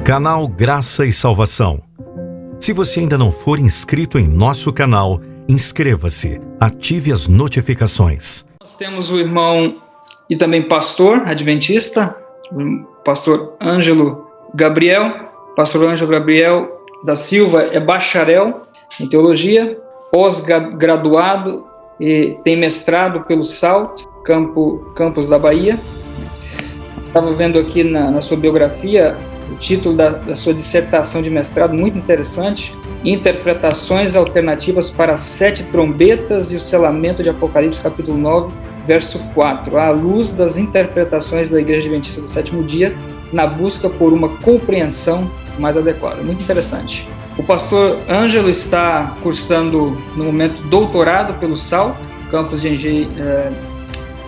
Canal Graça e Salvação. Se você ainda não for inscrito em nosso canal, inscreva-se, ative as notificações. Nós temos o irmão e também pastor adventista, o pastor Ângelo Gabriel. Pastor Ângelo Gabriel da Silva é bacharel em teologia, pós-graduado e tem mestrado pelo SALT, campus da Bahia. Estava vendo aqui na sua biografia o título da sua dissertação de mestrado, muito interessante: Interpretações alternativas para as 7 trombetas e o selamento de Apocalipse, capítulo 9, verso 4, à luz das interpretações da Igreja Adventista do Sétimo Dia, na busca por uma compreensão mais adequada. Muito interessante. O pastor Ângelo está cursando, no momento, doutorado pelo SAL, campus de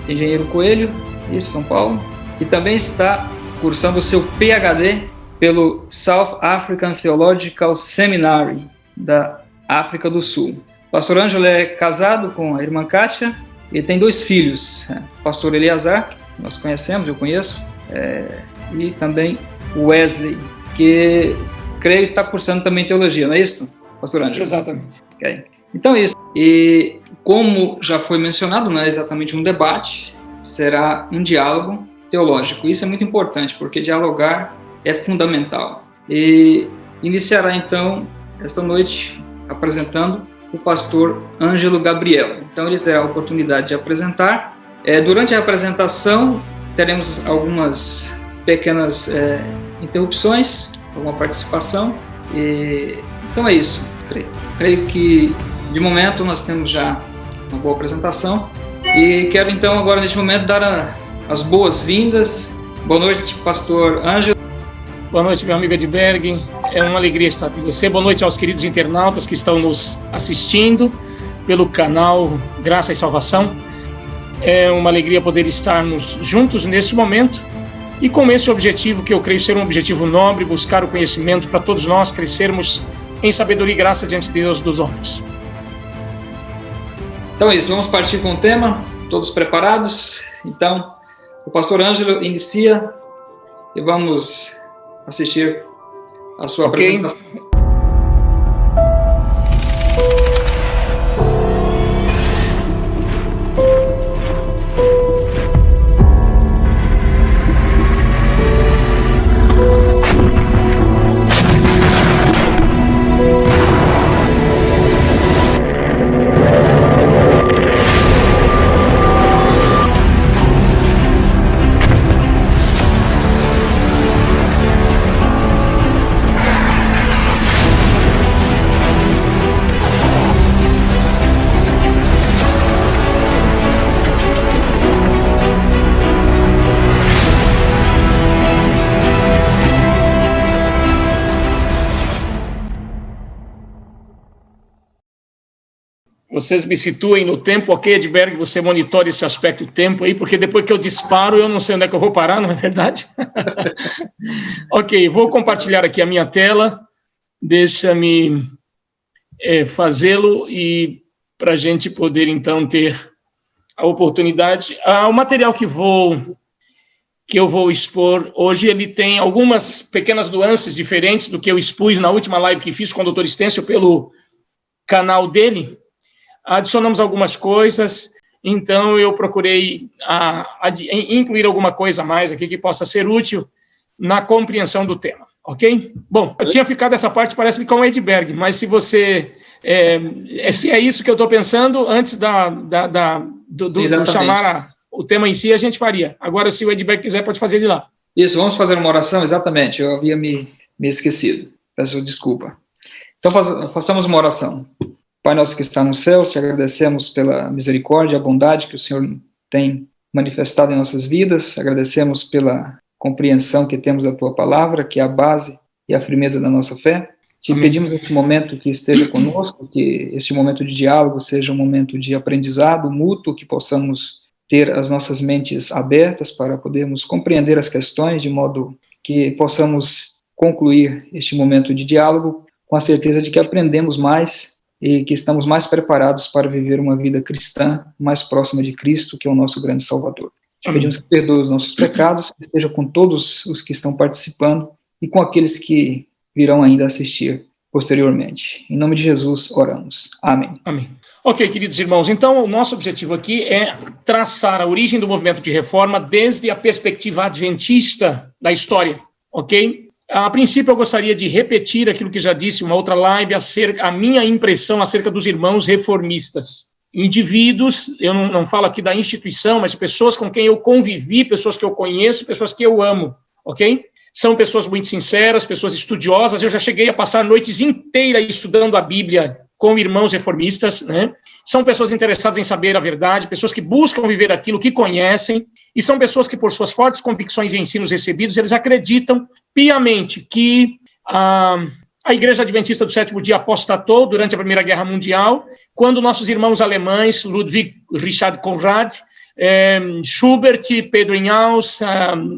Engenheiro Coelho, isso, São Paulo, e também está cursando o seu PhD pelo South African Theological Seminary, da África do Sul. O pastor Ângelo é casado com a irmã Kátia e tem 2 filhos, o pastor Eleazar, que nós conhecemos, eu conheço, e também o Wesley, que creio está cursando também teologia, não é isso, pastor Ângelo? Exatamente. Okay. Então é isso. E como já foi mencionado, não é exatamente um debate, será um diálogo teológico. Isso é muito importante, porque dialogar é fundamental. E iniciará então esta noite apresentando o pastor Ângelo Gabriel. Então ele terá a oportunidade de apresentar. Durante a apresentação teremos algumas pequenas interrupções, alguma participação. Então é isso. Creio que de momento nós temos já uma boa apresentação. E quero então agora neste momento dar as boas-vindas. Boa noite, pastor Ângelo. Boa noite, meu amigo Edberg. É uma alegria estar com você. Boa noite aos queridos internautas que estão nos assistindo pelo canal Graça e Salvação. É uma alegria poder estarmos juntos neste momento e com esse objetivo, que eu creio ser um objetivo nobre, buscar o conhecimento para todos nós crescermos em sabedoria e graça diante de Deus dos homens. Então é isso, vamos partir com o tema. Todos preparados? Então, o pastor Ângelo inicia e vamos assistir a sua apresentação. Vocês me situem no tempo, ok, Edberg? Você monitore esse aspecto do tempo aí, porque depois que eu disparo, eu não sei onde é que eu vou parar, não é verdade? Ok, vou compartilhar aqui a minha tela. Deixa-me fazê-lo e para a gente poder, então, ter a oportunidade. O material que eu vou expor hoje, ele tem algumas pequenas nuances diferentes do que eu expus na última live que fiz com o Dr. Stêncio pelo canal dele. Adicionamos algumas coisas, então eu procurei incluir alguma coisa a mais aqui que possa ser útil na compreensão do tema, ok? Bom, eu tinha ficado essa parte, parece-me com o Edberg, mas se você... se é isso que eu estou pensando, antes do chamar o tema em si, a gente faria. Agora, se o Edberg quiser, pode fazer de lá. Isso, vamos fazer uma oração, exatamente. Eu havia me esquecido. Peço desculpa. Então, façamos uma oração. Pai nosso que está no céu, te agradecemos pela misericórdia e a bondade que o Senhor tem manifestado em nossas vidas. Agradecemos pela compreensão que temos da tua palavra, que é a base e a firmeza da nossa fé. Te pedimos neste momento que esteja conosco, que este momento de diálogo seja um momento de aprendizado mútuo, que possamos ter as nossas mentes abertas para podermos compreender as questões, de modo que possamos concluir este momento de diálogo com a certeza de que aprendemos mais e que estamos mais preparados para viver uma vida cristã mais próxima de Cristo, que é o nosso grande Salvador. Pedimos que perdoe os nossos pecados, que esteja com todos os que estão participando e com aqueles que virão ainda assistir posteriormente. Em nome de Jesus, oramos. Amém. Amém. Ok, queridos irmãos, então o nosso objetivo aqui é traçar a origem do movimento de reforma desde a perspectiva adventista da história, ok? A princípio, eu gostaria de repetir aquilo que já disse em uma outra live, a minha impressão acerca dos irmãos reformistas. Indivíduos, eu não falo aqui da instituição, mas pessoas com quem eu convivi, pessoas que eu conheço, pessoas que eu amo, ok? São pessoas muito sinceras, pessoas estudiosas. Eu já cheguei a passar noites inteiras estudando a Bíblia com irmãos reformistas, né? São pessoas interessadas em saber a verdade, pessoas que buscam viver aquilo que conhecem, e são pessoas que, por suas fortes convicções e ensinos recebidos, eles acreditam piamente que a Igreja Adventista do Sétimo Dia apostatou durante a Primeira Guerra Mundial, quando nossos irmãos alemães, Ludwig Richard Conrad, Schubert, Pedro Inhaus,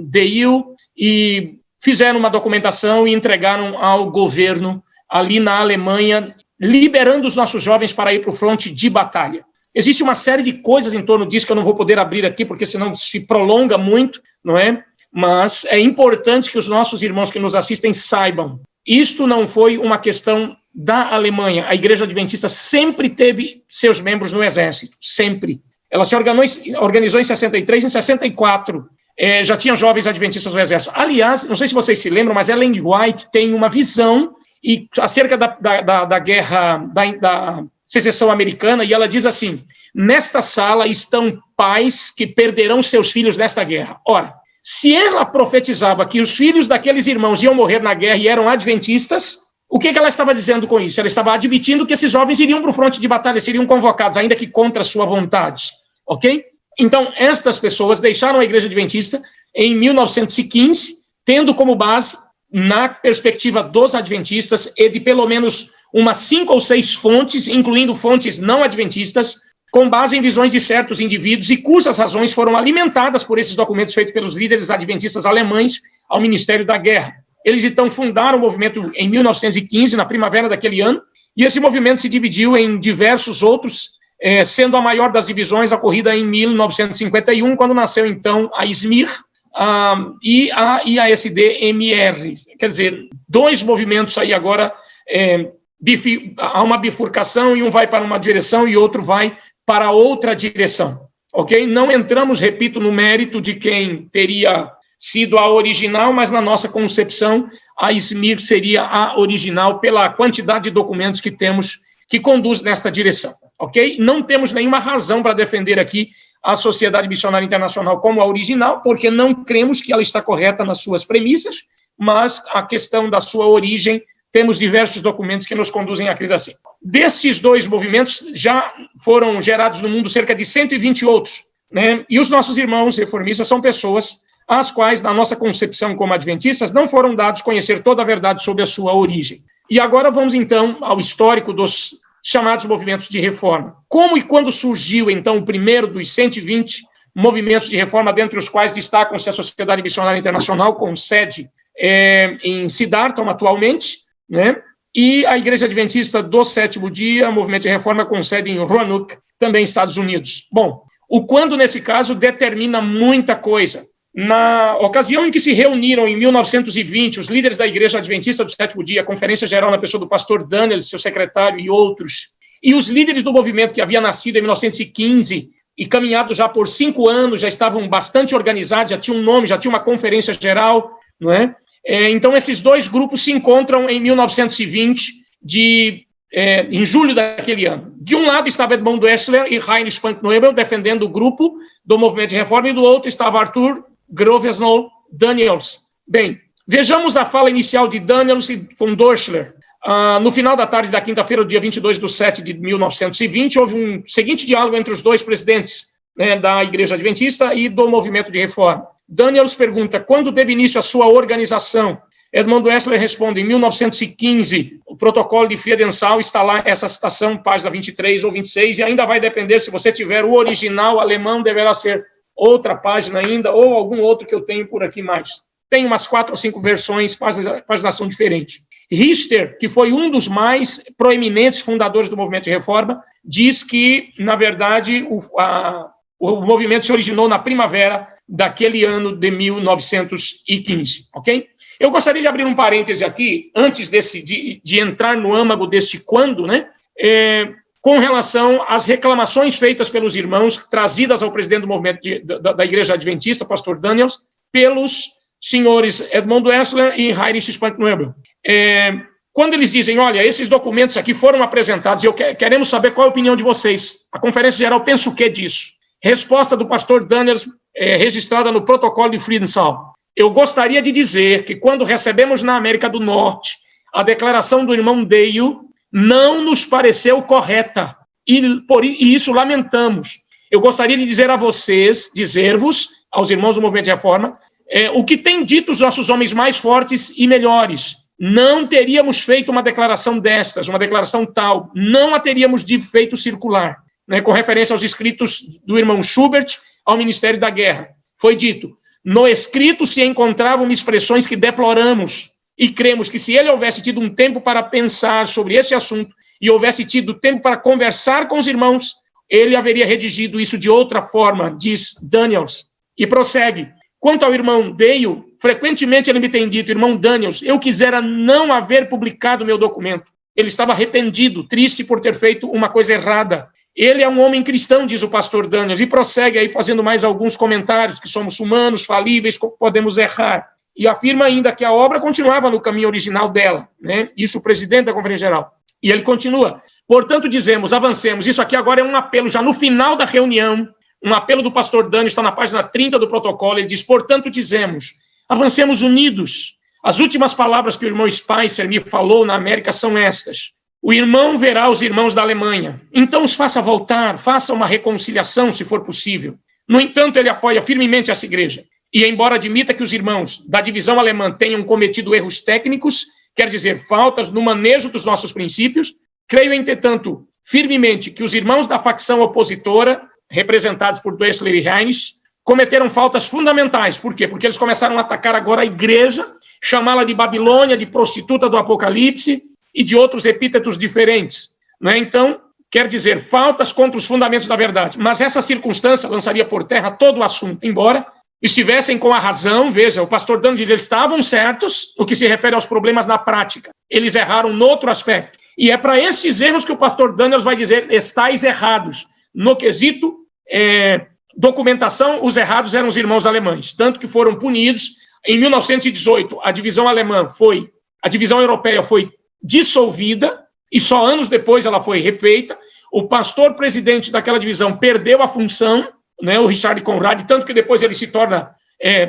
Deil, e fizeram uma documentação e entregaram ao governo ali na Alemanha, liberando os nossos jovens para ir para o fronte de batalha. Existe uma série de coisas em torno disso que eu não vou poder abrir aqui, porque senão se prolonga muito, não é? Mas é importante que os nossos irmãos que nos assistem saibam. Isto não foi uma questão da Alemanha. A Igreja Adventista sempre teve seus membros no exército, sempre. Ela se organizou em 63, em 64. Já tinha jovens adventistas no exército. Aliás, não sei se vocês se lembram, mas Ellen White tem uma visão acerca da guerra, da secessão americana, e ela diz assim: nesta sala estão pais que perderão seus filhos nesta guerra. Ora, se ela profetizava que os filhos daqueles irmãos iam morrer na guerra e eram adventistas, o que ela estava dizendo com isso? Ela estava admitindo que esses jovens iriam para o fronte de batalha, seriam convocados, ainda que contra a sua vontade, ok? Então, estas pessoas deixaram a Igreja Adventista em 1915, tendo como base, na perspectiva dos adventistas, e de pelo menos umas 5 ou 6 fontes, incluindo fontes não adventistas, com base em visões de certos indivíduos e cujas razões foram alimentadas por esses documentos feitos pelos líderes adventistas alemães ao Ministério da Guerra. Eles então fundaram o movimento em 1915, na primavera daquele ano, e esse movimento se dividiu em diversos outros, sendo a maior das divisões ocorrida em 1951, quando nasceu então a SMIR e a IASD-MR. Quer dizer, 2 movimentos aí agora, há uma bifurcação, e um vai para uma direção e outro vai para outra direção, ok? Não entramos, repito, no mérito de quem teria sido a original, mas na nossa concepção, a SMIR seria a original pela quantidade de documentos que temos que conduz nesta direção, ok? Não temos nenhuma razão para defender aqui a Sociedade Missionária Internacional como a original, porque não cremos que ela está correta nas suas premissas, mas a questão da sua origem, temos diversos documentos que nos conduzem a crer assim. Destes 2 movimentos, já foram gerados no mundo cerca de 120 outros, né? E os nossos irmãos reformistas são pessoas às quais, na nossa concepção como adventistas, não foram dados conhecer toda a verdade sobre a sua origem. E agora vamos, então, ao histórico dos chamados movimentos de reforma. Como e quando surgiu, então, o primeiro dos 120 movimentos de reforma, dentre os quais destacam-se a Sociedade Missionária Internacional, com sede em Siddhartha, atualmente, né? E a Igreja Adventista do Sétimo Dia, movimento de reforma com sede em Roanoke, também Estados Unidos. Bom, o quando, nesse caso, determina muita coisa. Na ocasião em que se reuniram, em 1920, os líderes da Igreja Adventista do Sétimo Dia, a Conferência Geral na pessoa do pastor Daniel, seu secretário e outros, e os líderes do movimento que havia nascido em 1915 e caminhado já por 5 anos, já estavam bastante organizados, já tinha um nome, já tinha uma Conferência Geral, não é? Então, esses 2 grupos se encontram em 1920, em julho daquele ano. De um lado estava Edmund Dessler e Heinrich Spanknebel defendendo o grupo do movimento de reforma, e do outro estava Arthur Grovesnow Daniels. Bem, vejamos a fala inicial de Daniels e von Dessler. No final da tarde da quinta-feira, dia 22/7 de 1920, houve um seguinte diálogo entre os 2 presidentes, né, da Igreja Adventista e do movimento de reforma. Daniels pergunta: quando teve início a sua organização? Edmund Dessler responde: em 1915. O protocolo de Friedensau está lá, essa citação, página 23 ou 26, e ainda vai depender, se você tiver o original alemão, deverá ser outra página ainda, ou algum outro que eu tenho por aqui mais. Tem umas 4 ou 5 versões, paginação diferente. Richter, que foi um dos mais proeminentes fundadores do movimento de reforma, diz que, na verdade, O movimento se originou na primavera daquele ano de 1915, ok? Eu gostaria de abrir um parêntese aqui, antes de entrar no âmago deste quando, né? Com relação às reclamações feitas pelos irmãos, trazidas ao presidente do movimento da Igreja Adventista, pastor Daniels, pelos senhores Edmund Wessler e Heinrich Spanknebel. Quando eles dizem, olha, esses documentos aqui foram apresentados e queremos saber qual é a opinião de vocês. A Conferência Geral pensa o que disso? Resposta do pastor Daniels, registrada no protocolo de Friedenthal. Eu gostaria de dizer que quando recebemos na América do Norte a declaração do irmão Dale, não nos pareceu correta, e isso lamentamos. Eu gostaria de dizer a vocês, dizer-vos, aos irmãos do Movimento de Reforma, o que têm dito os nossos homens mais fortes e melhores. Não teríamos feito uma declaração destas, uma declaração tal, não a teríamos feito circular, né, com referência aos escritos do irmão Schubert ao Ministério da Guerra. Foi dito, no escrito se encontravam expressões que deploramos, e cremos que se ele houvesse tido um tempo para pensar sobre este assunto e houvesse tido tempo para conversar com os irmãos, ele haveria redigido isso de outra forma, diz Daniels. E prossegue. Quanto ao irmão Dale, frequentemente ele me tem dito, irmão Daniels, eu quisera não haver publicado meu documento. Ele estava arrependido, triste por ter feito uma coisa errada. Ele é um homem cristão, diz o pastor Daniels, e prossegue aí fazendo mais alguns comentários, que somos humanos, falíveis, podemos errar. E afirma ainda que a obra continuava no caminho original dela, né? Isso o presidente da Conferência Geral. E ele continua. Portanto, dizemos, avancemos. Isso aqui agora é um apelo, já no final da reunião, um apelo do pastor Daniels, está na página 30 do protocolo, ele diz, portanto, dizemos, avancemos unidos. As últimas palavras que o irmão Spicer me falou na América são estas. O irmão verá os irmãos da Alemanha. Então os faça voltar, faça uma reconciliação, se for possível. No entanto, ele apoia firmemente essa igreja. E, embora admita que os irmãos da divisão alemã tenham cometido erros técnicos, quer dizer, faltas no manejo dos nossos princípios, creio, entretanto, firmemente que os irmãos da facção opositora, representados por Wessler e Heinrich, cometeram faltas fundamentais. Por quê? Porque eles começaram a atacar agora a igreja, chamá-la de Babilônia, de prostituta do Apocalipse e de outros epítetos diferentes. Né? Então, quer dizer, faltas contra os fundamentos da verdade. Mas essa circunstância lançaria por terra todo o assunto, embora estivessem com a razão. Veja, o pastor Daniels diz, eles estavam certos no que se refere aos problemas na prática. Eles erraram no outro aspecto. E é para estes erros que o pastor Daniels vai dizer, estáis errados. No quesito documentação, os errados eram os irmãos alemães, tanto que foram punidos. Em 1918, a divisão europeia foi dissolvida, e só anos depois ela foi refeita. O pastor presidente daquela divisão perdeu a função, né, o Richard Conrad, tanto que depois ele se torna,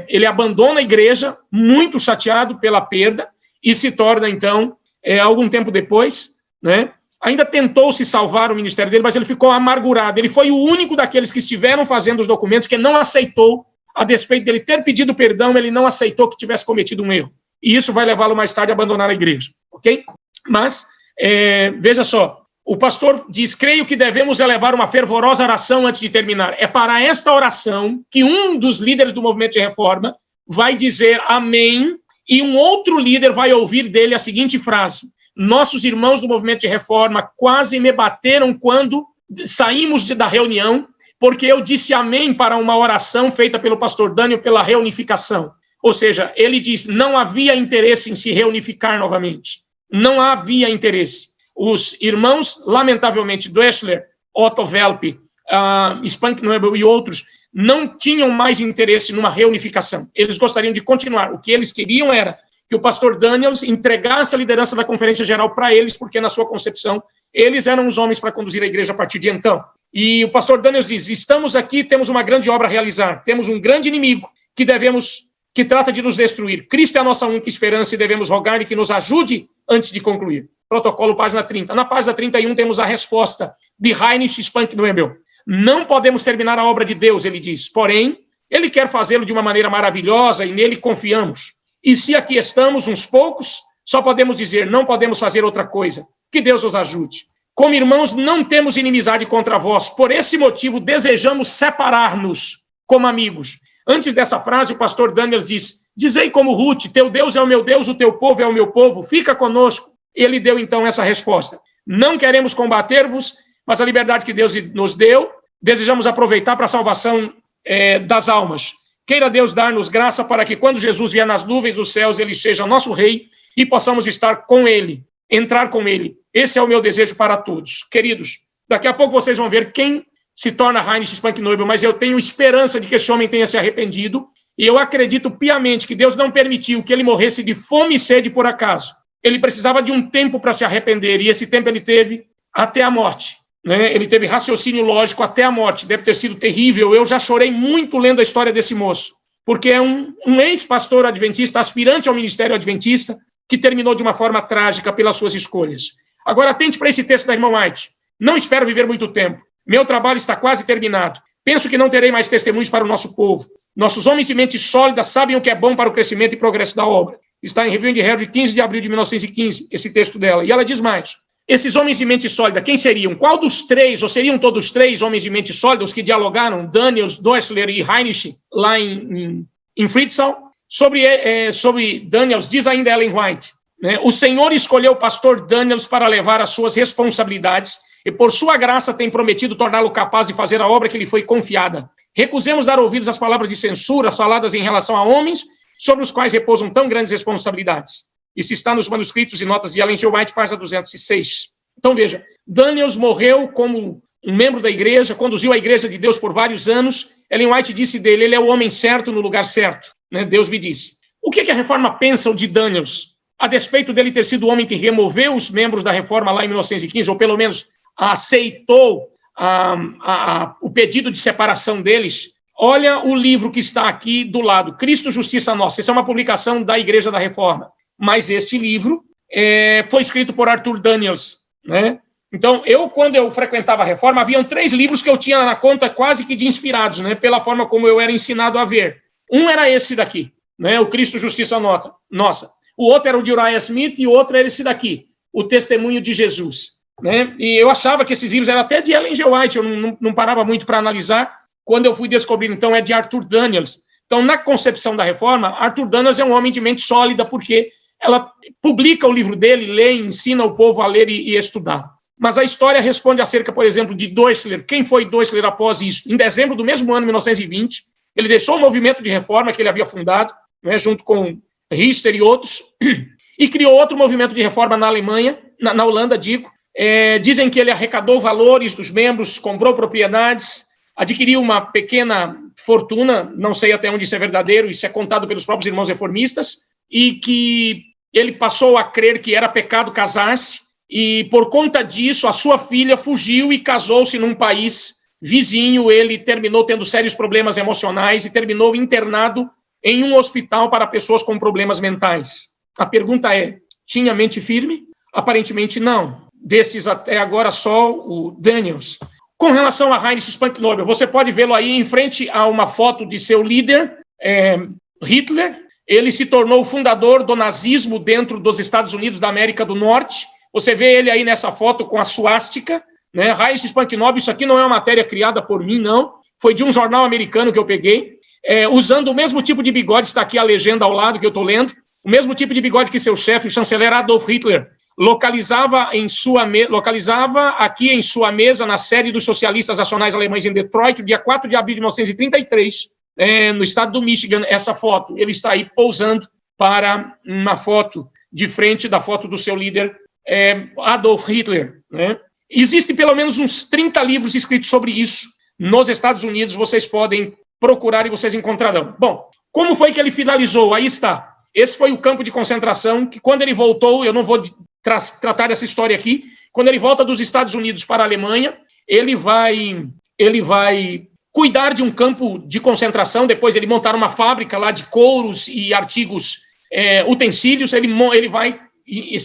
ele abandona a igreja, muito chateado pela perda, e se torna, então, algum tempo depois, né, ainda tentou se salvar o ministério dele, mas ele ficou amargurado. Ele foi o único daqueles que estiveram fazendo os documentos que não aceitou, a despeito dele ter pedido perdão, ele não aceitou que tivesse cometido um erro. E isso vai levá-lo mais tarde a abandonar a igreja, ok? Mas, veja só, o pastor diz, creio que devemos elevar uma fervorosa oração antes de terminar. É para esta oração que um dos líderes do movimento de reforma vai dizer amém, e um outro líder vai ouvir dele a seguinte frase, nossos irmãos do movimento de reforma quase me bateram quando saímos da reunião, porque eu disse amém para uma oração feita pelo pastor Daniel pela reunificação. Ou seja, ele diz, não havia interesse em se reunificar novamente. Não havia interesse. Os irmãos, lamentavelmente, Wessler, Otto Welp, Spanknebel e outros, não tinham mais interesse numa reunificação. Eles gostariam de continuar. O que eles queriam era que o pastor Daniels entregasse a liderança da Conferência Geral para eles, porque, na sua concepção, eles eram os homens para conduzir a igreja a partir de então. E o pastor Daniels diz, estamos aqui, temos uma grande obra a realizar, temos um grande inimigo que trata de nos destruir. Cristo é a nossa única esperança e devemos rogar-lhe que nos ajude antes de concluir. Protocolo, página 30. Na página 31 temos a resposta de Heinrich Spanknebel. Não podemos terminar a obra de Deus, ele diz, porém, ele quer fazê-lo de uma maneira maravilhosa e nele confiamos. E se aqui estamos, uns poucos, só podemos dizer, não podemos fazer outra coisa. Que Deus nos ajude. Como irmãos, não temos inimizade contra vós. Por esse motivo, desejamos separar-nos como amigos. Antes dessa frase, o pastor Daniels diz, dizei como Ruth, teu Deus é o meu Deus, o teu povo é o meu povo, fica conosco. Ele deu, então, essa resposta. Não queremos combater-vos, mas a liberdade que Deus nos deu, desejamos aproveitar para a salvação das almas. Queira Deus dar-nos graça para que, quando Jesus vier nas nuvens dos céus, ele seja nosso rei e possamos estar com ele, entrar com ele. Esse é o meu desejo para todos. Queridos, daqui a pouco vocês vão ver quem se torna Heinrich Spankneubel, mas eu tenho esperança de que esse homem tenha se arrependido, e eu acredito piamente que Deus não permitiu que ele morresse de fome e sede por acaso. Ele precisava de um tempo para se arrepender, e esse tempo ele teve até a morte. Né? Ele teve raciocínio lógico até a morte. Deve ter sido terrível. Eu já chorei muito lendo a história desse moço, porque é um ex-pastor adventista, aspirante ao ministério adventista, que terminou de uma forma trágica pelas suas escolhas. Agora, atente para esse texto da irmã White. Não espero viver muito tempo. Meu trabalho está quase terminado. Penso que não terei mais testemunhos para o nosso povo. Nossos homens de mente sólida sabem o que é bom para o crescimento e progresso da obra. Está em Review de Herald, 15 de abril de 1915, esse texto dela. E ela diz mais. Esses homens de mente sólida, quem seriam? Qual dos três, ou seriam todos três homens de mente sólida, os que dialogaram, Daniels, Doessler e Heinrich, lá em Fritzau? Sobre Daniels, diz ainda Ellen White, né? O Senhor escolheu o pastor Daniels para levar as suas responsabilidades e, por sua graça, tem prometido torná-lo capaz de fazer a obra que lhe foi confiada. Recusemos dar ouvidos às palavras de censura faladas em relação a homens sobre os quais repousam tão grandes responsabilidades. Isso está nos manuscritos e notas de Ellen G. White, página 206. Então, veja, Daniels morreu como um membro da igreja, conduziu a igreja de Deus por vários anos. Ellen White disse dele, ele é o homem certo no lugar certo. Né? Deus me disse. O que a Reforma pensa de Daniels? A despeito dele ter sido o homem que removeu os membros da Reforma lá em 1915, ou pelo menos aceitou o pedido de separação deles. Olha o livro que está aqui do lado, Cristo, Justiça Nossa. Essa é uma publicação da Igreja da Reforma. Mas este livro foi escrito por Arthur Daniels. Né? Então, quando eu frequentava a Reforma, haviam 3 livros que eu tinha na conta quase que de inspirados, né? Pela forma como eu era ensinado a ver. Um era esse daqui, né? O Cristo, Justiça Nossa. O outro era o de Uriah Smith e o outro era esse daqui, O Testemunho de Jesus. Né? E eu achava que esses livros eram até de Ellen G. White, eu não parava muito para analisar. Quando eu fui descobrir, então, é de Arthur Daniels. Então, na concepção da Reforma, Arthur Daniels é um homem de mente sólida, porque ela publica o livro dele, lê e ensina o povo a ler e estudar. Mas a história responde acerca, por exemplo, de Doessler. Quem foi Doessler após isso? Em dezembro do mesmo ano, 1920, ele deixou o movimento de reforma que ele havia fundado, né, junto com Richter e outros, e criou outro movimento de reforma na Alemanha, na Holanda, digo. Dizem que ele arrecadou valores dos membros, comprou propriedades, adquiriu uma pequena fortuna, não sei até onde isso é verdadeiro, isso é contado pelos próprios irmãos reformistas, e que ele passou a crer que era pecado casar-se, e por conta disso a sua filha fugiu e casou-se num país vizinho. Ele terminou tendo sérios problemas emocionais e terminou internado em um hospital para pessoas com problemas mentais. A pergunta é, tinha mente firme? Aparentemente não. Desses até agora só o Daniels. Com relação a Heinrich Spankneubel, você pode vê-lo aí em frente a uma foto de seu líder, Hitler. Ele se tornou o fundador do nazismo dentro dos Estados Unidos da América do Norte. Você vê ele aí nessa foto com a suástica, né? Heinrich Spankneubel, isso aqui não é uma matéria criada por mim, não. Foi de um jornal americano que eu peguei. Usando o mesmo tipo de bigode, está aqui a legenda ao lado que eu estou lendo, o mesmo tipo de bigode que seu chefe, o chanceler Adolf Hitler, localizava aqui em sua mesa na sede dos socialistas nacionais alemães em Detroit, dia 4 de abril de 1933, no estado do Michigan, essa foto. Ele está aí pousando para uma foto de frente da foto do seu líder, Adolf Hitler. Né? Existem pelo menos uns 30 livros escritos sobre isso. Nos Estados Unidos, vocês podem procurar e vocês encontrarão. Bom, como foi que ele finalizou? Aí está. Esse foi o campo de concentração, que quando ele voltou, eu não vou tratar dessa história aqui, quando ele volta dos Estados Unidos para a Alemanha, ele vai cuidar de um campo de concentração, depois ele montar uma fábrica lá de couros e artigos, utensílios, ele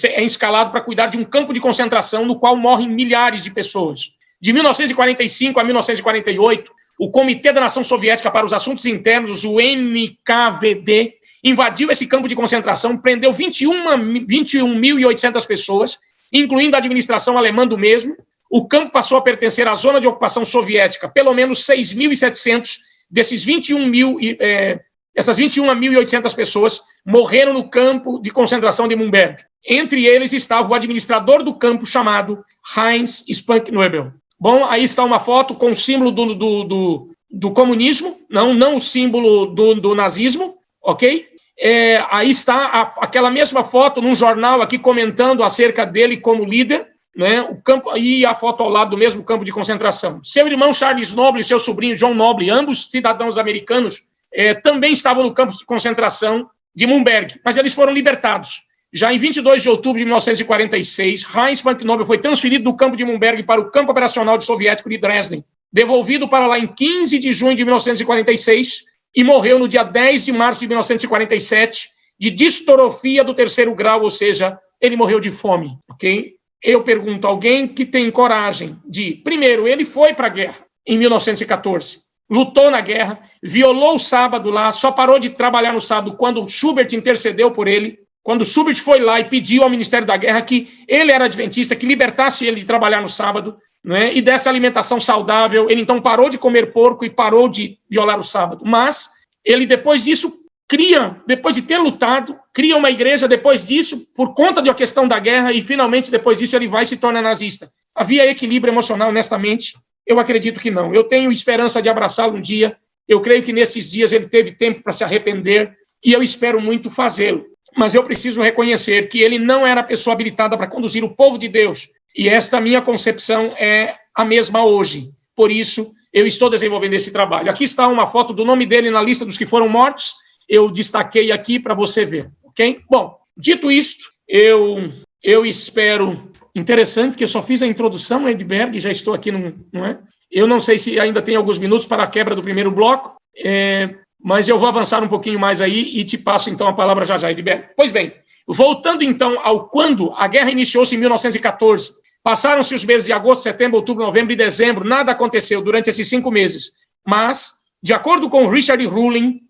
é escalado para cuidar de um campo de concentração no qual morrem milhares de pessoas. De 1945 a 1948, o Comitê da Nação Soviética para os Assuntos Internos, o NKVD, invadiu esse campo de concentração, prendeu 21.800 pessoas, incluindo a administração alemã do mesmo. O campo passou a pertencer à zona de ocupação soviética. Pelo menos 6.700 desses 21.800 pessoas morreram no campo de concentração de Mumberg. Entre eles estava o administrador do campo chamado Heinz Spankneubel. Bom, aí está uma foto com o símbolo do comunismo, não o símbolo do nazismo, ok? Aí está aquela mesma foto num jornal aqui comentando acerca dele como líder, né? O campo, e a foto ao lado do mesmo campo de concentração. Seu irmão Charles Noble e seu sobrinho John Noble, ambos cidadãos americanos, também estavam no campo de concentração de Mumberg, mas eles foram libertados. Já em 22 de outubro de 1946, Heinz von Knobel foi transferido do campo de Mumberg para o campo operacional soviético de Dresden, devolvido para lá em 15 de junho de 1946 e morreu no dia 10 de março de 1947 de distorofia do 3º grau, ou seja, ele morreu de fome, ok? Eu pergunto, alguém que tem coragem de... Primeiro, ele foi para a guerra em 1914, lutou na guerra, violou o sábado lá, só parou de trabalhar no sábado quando Schubert intercedeu por ele, quando Schubert foi lá e pediu ao Ministério da Guerra que ele era adventista, que libertasse ele de trabalhar no sábado, né, e dessa alimentação saudável. Ele então parou de comer porco e parou de violar o sábado. Mas ele, depois disso, depois de ter lutado, cria uma igreja depois disso, por conta da questão da guerra, e finalmente, depois disso, ele vai e se torna nazista. Havia equilíbrio emocional, honestamente? Eu acredito que não. Eu tenho esperança de abraçá-lo um dia. Eu creio que nesses dias ele teve tempo para se arrepender, e eu espero muito fazê-lo. Mas eu preciso reconhecer que ele não era a pessoa habilitada para conduzir o povo de Deus. E esta minha concepção é a mesma hoje. Por isso, eu estou desenvolvendo esse trabalho. Aqui está uma foto do nome dele na lista dos que foram mortos. Eu destaquei aqui para você ver, ok? Bom, dito isto, eu espero... Interessante que eu só fiz a introdução, Edberg, já estou aqui, não é? Eu não sei se ainda tem alguns minutos para a quebra do primeiro bloco, mas eu vou avançar um pouquinho mais aí e te passo, então, a palavra já, Edberg. Pois bem, voltando, então, ao quando a guerra iniciou-se em 1914, passaram-se os meses de agosto, setembro, outubro, novembro e dezembro, nada aconteceu durante esses 5 meses, mas, de acordo com Richard Ruling,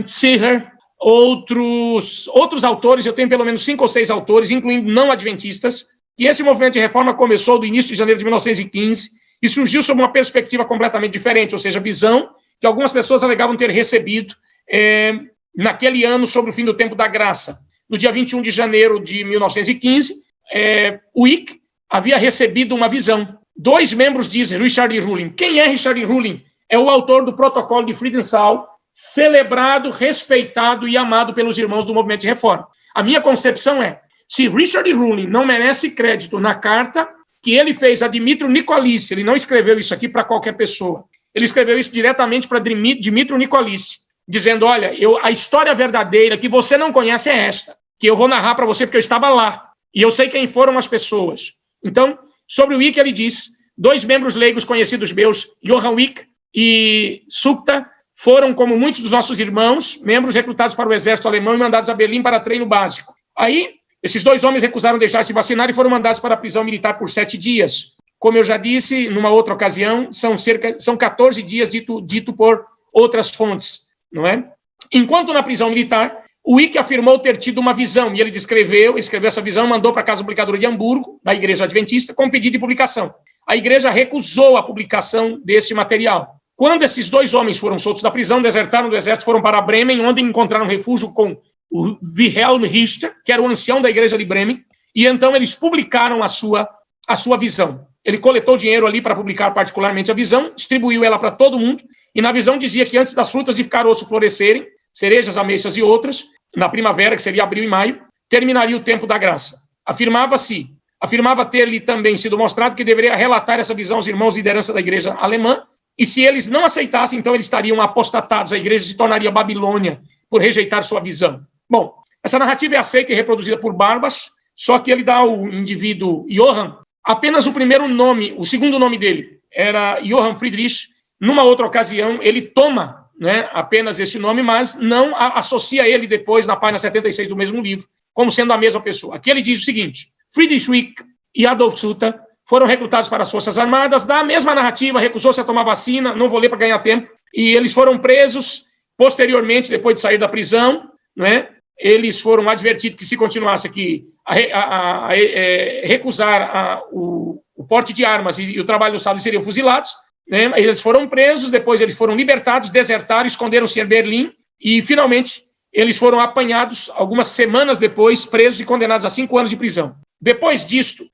Seher, outros autores, eu tenho pelo menos 5 ou 6 autores, incluindo não adventistas, que esse movimento de reforma começou do início de janeiro de 1915 e surgiu sob uma perspectiva completamente diferente, ou seja, a visão que algumas pessoas alegavam ter recebido naquele ano sobre o fim do tempo da graça. No dia 21 de janeiro de 1915, Wick havia recebido uma visão. 2 membros dizem, Richard Ruling. Quem é Richard Ruling? É o autor do Protocolo de Friedenthal, celebrado, respeitado e amado pelos irmãos do movimento de reforma. A minha concepção é, se Richard Ruling não merece crédito na carta que ele fez a Dmitry Nikolic, ele não escreveu isso aqui para qualquer pessoa, ele escreveu isso diretamente para Dmitry Nikolic, dizendo, olha, a história verdadeira que você não conhece é esta, que eu vou narrar para você porque eu estava lá, e eu sei quem foram as pessoas. Então, sobre o Wick, ele diz, 2 membros leigos conhecidos meus, Johann Wick e Sukta, foram, como muitos dos nossos irmãos, membros recrutados para o exército alemão e mandados a Berlim para treino básico. Aí, esses 2 homens recusaram deixar-se vacinar e foram mandados para a prisão militar por 7 dias. Como eu já disse, numa outra ocasião, são 14 dias dito por outras fontes, não é? Enquanto na prisão militar, o Wick afirmou ter tido uma visão, e ele escreveu essa visão, mandou para a Casa Publicadora de Hamburgo, da Igreja Adventista, com pedido de publicação. A igreja recusou a publicação desse material. Quando esses 2 homens foram soltos da prisão, desertaram do exército, foram para Bremen, onde encontraram refúgio com o Wilhelm Richter, que era o ancião da igreja de Bremen, e então eles publicaram a sua visão. Ele coletou dinheiro ali para publicar particularmente a visão, distribuiu ela para todo mundo, e na visão dizia que antes das frutas de caroço florescerem, cerejas, ameixas e outras, na primavera, que seria abril e maio, terminaria o tempo da graça. Afirmava ter-lhe também sido mostrado que deveria relatar essa visão aos irmãos de liderança da igreja alemã, e se eles não aceitassem, então eles estariam apostatados, a igreja se tornaria Babilônia por rejeitar sua visão. Bom, essa narrativa é aceita e reproduzida por Barbas, só que ele dá ao indivíduo Johann apenas o primeiro nome, o segundo nome dele era Johann Friedrich. Numa outra ocasião, ele toma, né, apenas esse nome, mas não associa ele depois, na página 76 do mesmo livro, como sendo a mesma pessoa. Aqui ele diz o seguinte, Friedrich Wick e Adolf Sutter foram recrutados para as Forças Armadas, da mesma narrativa, recusou-se a tomar vacina, não vou ler para ganhar tempo, e eles foram presos, posteriormente, depois de sair da prisão, né, eles foram advertidos que se continuasse aqui a recusar o porte de armas e o trabalho do sábado seriam fuzilados, né, eles foram presos, depois eles foram libertados, desertaram, esconderam-se em Berlim, e finalmente eles foram apanhados, algumas semanas depois, presos e condenados a 5 anos de prisão. Depois disto,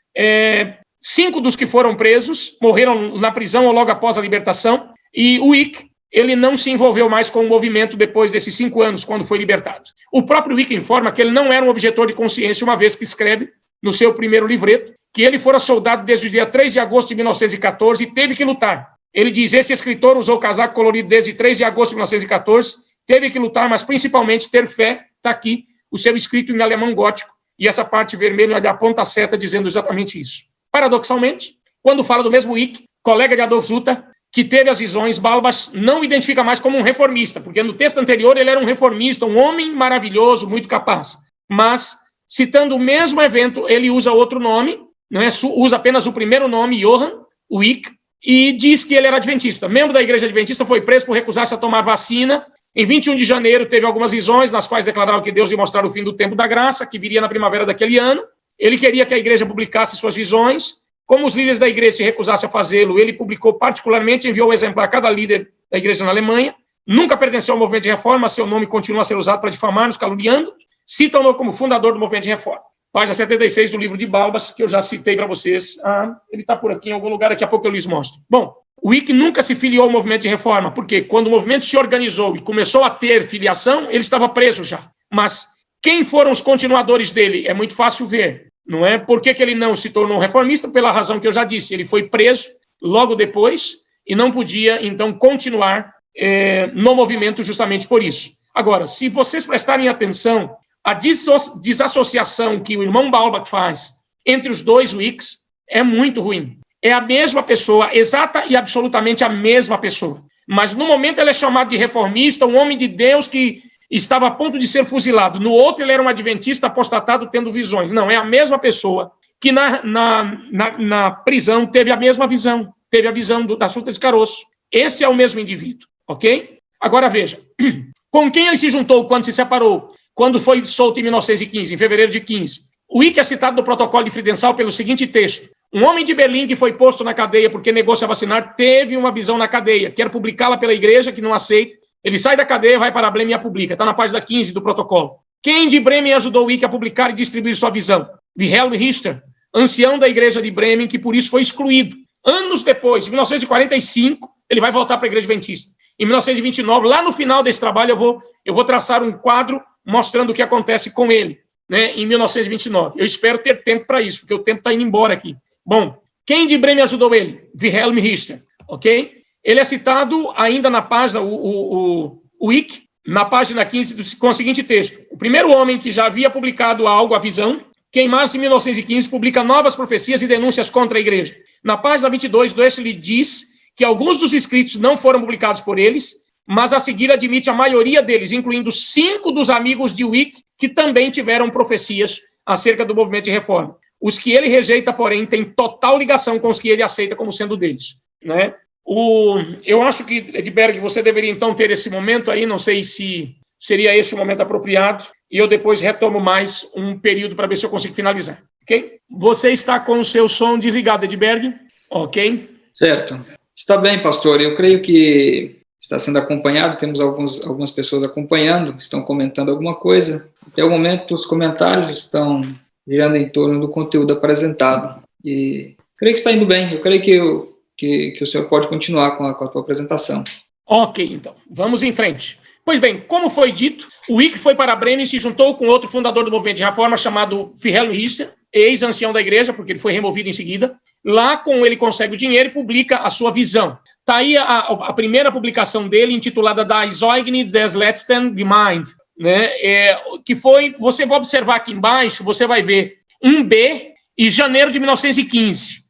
5 dos que foram presos morreram na prisão ou logo após a libertação, e o Wick, ele não se envolveu mais com o movimento depois desses 5 anos, quando foi libertado. O próprio Wick informa que ele não era um objetor de consciência, uma vez que escreve no seu primeiro livreto que ele fora soldado desde o dia 3 de agosto de 1914 e teve que lutar. Ele diz, esse escritor usou casaco colorido desde 3 de agosto de 1914, teve que lutar, mas principalmente ter fé. Está aqui o seu escrito em alemão gótico, e essa parte vermelha ele aponta a seta dizendo exatamente isso. Paradoxalmente, quando fala do mesmo Wick, colega de Adolf Sutter, que teve as visões, Balbas não o identifica mais como um reformista, porque no texto anterior ele era um reformista, um homem maravilhoso, muito capaz. Mas, citando o mesmo evento, ele usa outro nome, não é? Usa apenas o primeiro nome, Johann Wick, e diz que ele era adventista. Membro da igreja adventista, foi preso por recusar-se a tomar vacina. Em 21 de janeiro, teve algumas visões, nas quais declararam que Deus ia mostrar o fim do tempo da graça, que viria na primavera daquele ano. Ele queria que a igreja publicasse suas visões. Como os líderes da igreja se recusassem a fazê-lo, ele publicou particularmente, enviou um exemplar a cada líder da igreja na Alemanha. Nunca pertenceu ao movimento de reforma, seu nome continua a ser usado para difamar-nos, caluniando. Citam-no como fundador do movimento de reforma. Página 76 do livro de Balbas, que eu já citei para vocês. Ele está por aqui em algum lugar, daqui a pouco eu lhes mostro. Bom, o Wick nunca se filiou ao movimento de reforma, porque quando o movimento se organizou e começou a ter filiação, ele estava preso já. Mas quem foram os continuadores dele? É muito fácil ver, não é? Por que ele não se tornou reformista? Pela razão que eu já disse, ele foi preso logo depois e não podia, então, continuar no movimento justamente por isso. Agora, se vocês prestarem atenção, a desassociação que o irmão Balbach faz entre os dois Wicks é muito ruim. É a mesma pessoa, exata e absolutamente a mesma pessoa. Mas no momento ele é chamado de reformista, um homem de Deus que estava a ponto de ser fuzilado. No outro ele era um adventista apostatado tendo visões. Não, é a mesma pessoa que na prisão teve a mesma visão. Teve a visão das frutas de caroço. Esse é o mesmo indivíduo, ok? Agora veja, com quem ele se juntou quando se separou? Quando foi solto em 1915, em fevereiro de 15. O Wick é citado no protocolo de Friedenthal pelo seguinte texto. Um homem de Berlim que foi posto na cadeia porque negou se a vacinar teve uma visão na cadeia. Quer publicá-la pela igreja, que não aceita. Ele sai da cadeia, vai para Bremen e a publica. Está na página 15 do protocolo. Quem de Bremen ajudou o Wick a publicar e distribuir sua visão? Wilhelm Richter, ancião da igreja de Bremen, que por isso foi excluído. Anos depois, em 1945, ele vai voltar para a igreja adventista. Em 1929, lá no final desse trabalho, eu vou traçar um quadro mostrando o que acontece com ele, né, em 1929. Eu espero ter tempo para isso, porque o tempo está indo embora aqui. Bom, quem de Bremen ajudou ele? Wilhelm Richter, ok? Ele é citado ainda na página, o Wick, na página 15, com o seguinte texto. O primeiro homem que já havia publicado algo, a visão, que em março de 1915 publica novas profecias e denúncias contra a igreja. Na página 22, Doestley diz que alguns dos escritos não foram publicados por eles, mas a seguir admite a maioria deles, incluindo 5 dos amigos de Wick, que também tiveram profecias acerca do movimento de reforma. Os que ele rejeita, porém, têm total ligação com os que ele aceita como sendo deles, né? Eu acho que, Edberg, você deveria, então, ter esse momento aí, não sei se seria esse o momento apropriado, e eu depois retomo mais um período para ver se eu consigo finalizar, ok? Você está com o seu som desligado, Edberg? Ok? Certo. Está bem, pastor. Eu creio que está sendo acompanhado, temos algumas pessoas acompanhando, estão comentando alguma coisa. Até o momento, os comentários estão girando em torno do conteúdo apresentado. E creio que está indo bem. Eu creio que o senhor pode continuar com a tua apresentação. Ok, então. Vamos em frente. Pois bem, como foi dito, o Wick foi para Bremen e se juntou com outro fundador do movimento de reforma chamado Wilhelm Richter, ex-ancião da igreja, porque ele foi removido em seguida. Lá, com ele consegue o dinheiro e publica a sua visão. Está aí a primeira publicação dele, intitulada Das Zeugnis des letzten Gemeinde, né? Que foi, você vai observar aqui embaixo, você vai ver um B e janeiro de 1915.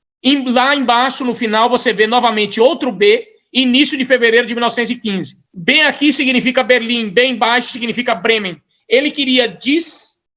Lá embaixo, no final, você vê novamente outro B, início de fevereiro de 1915. B aqui significa Berlim, B embaixo significa Bremen. Ele queria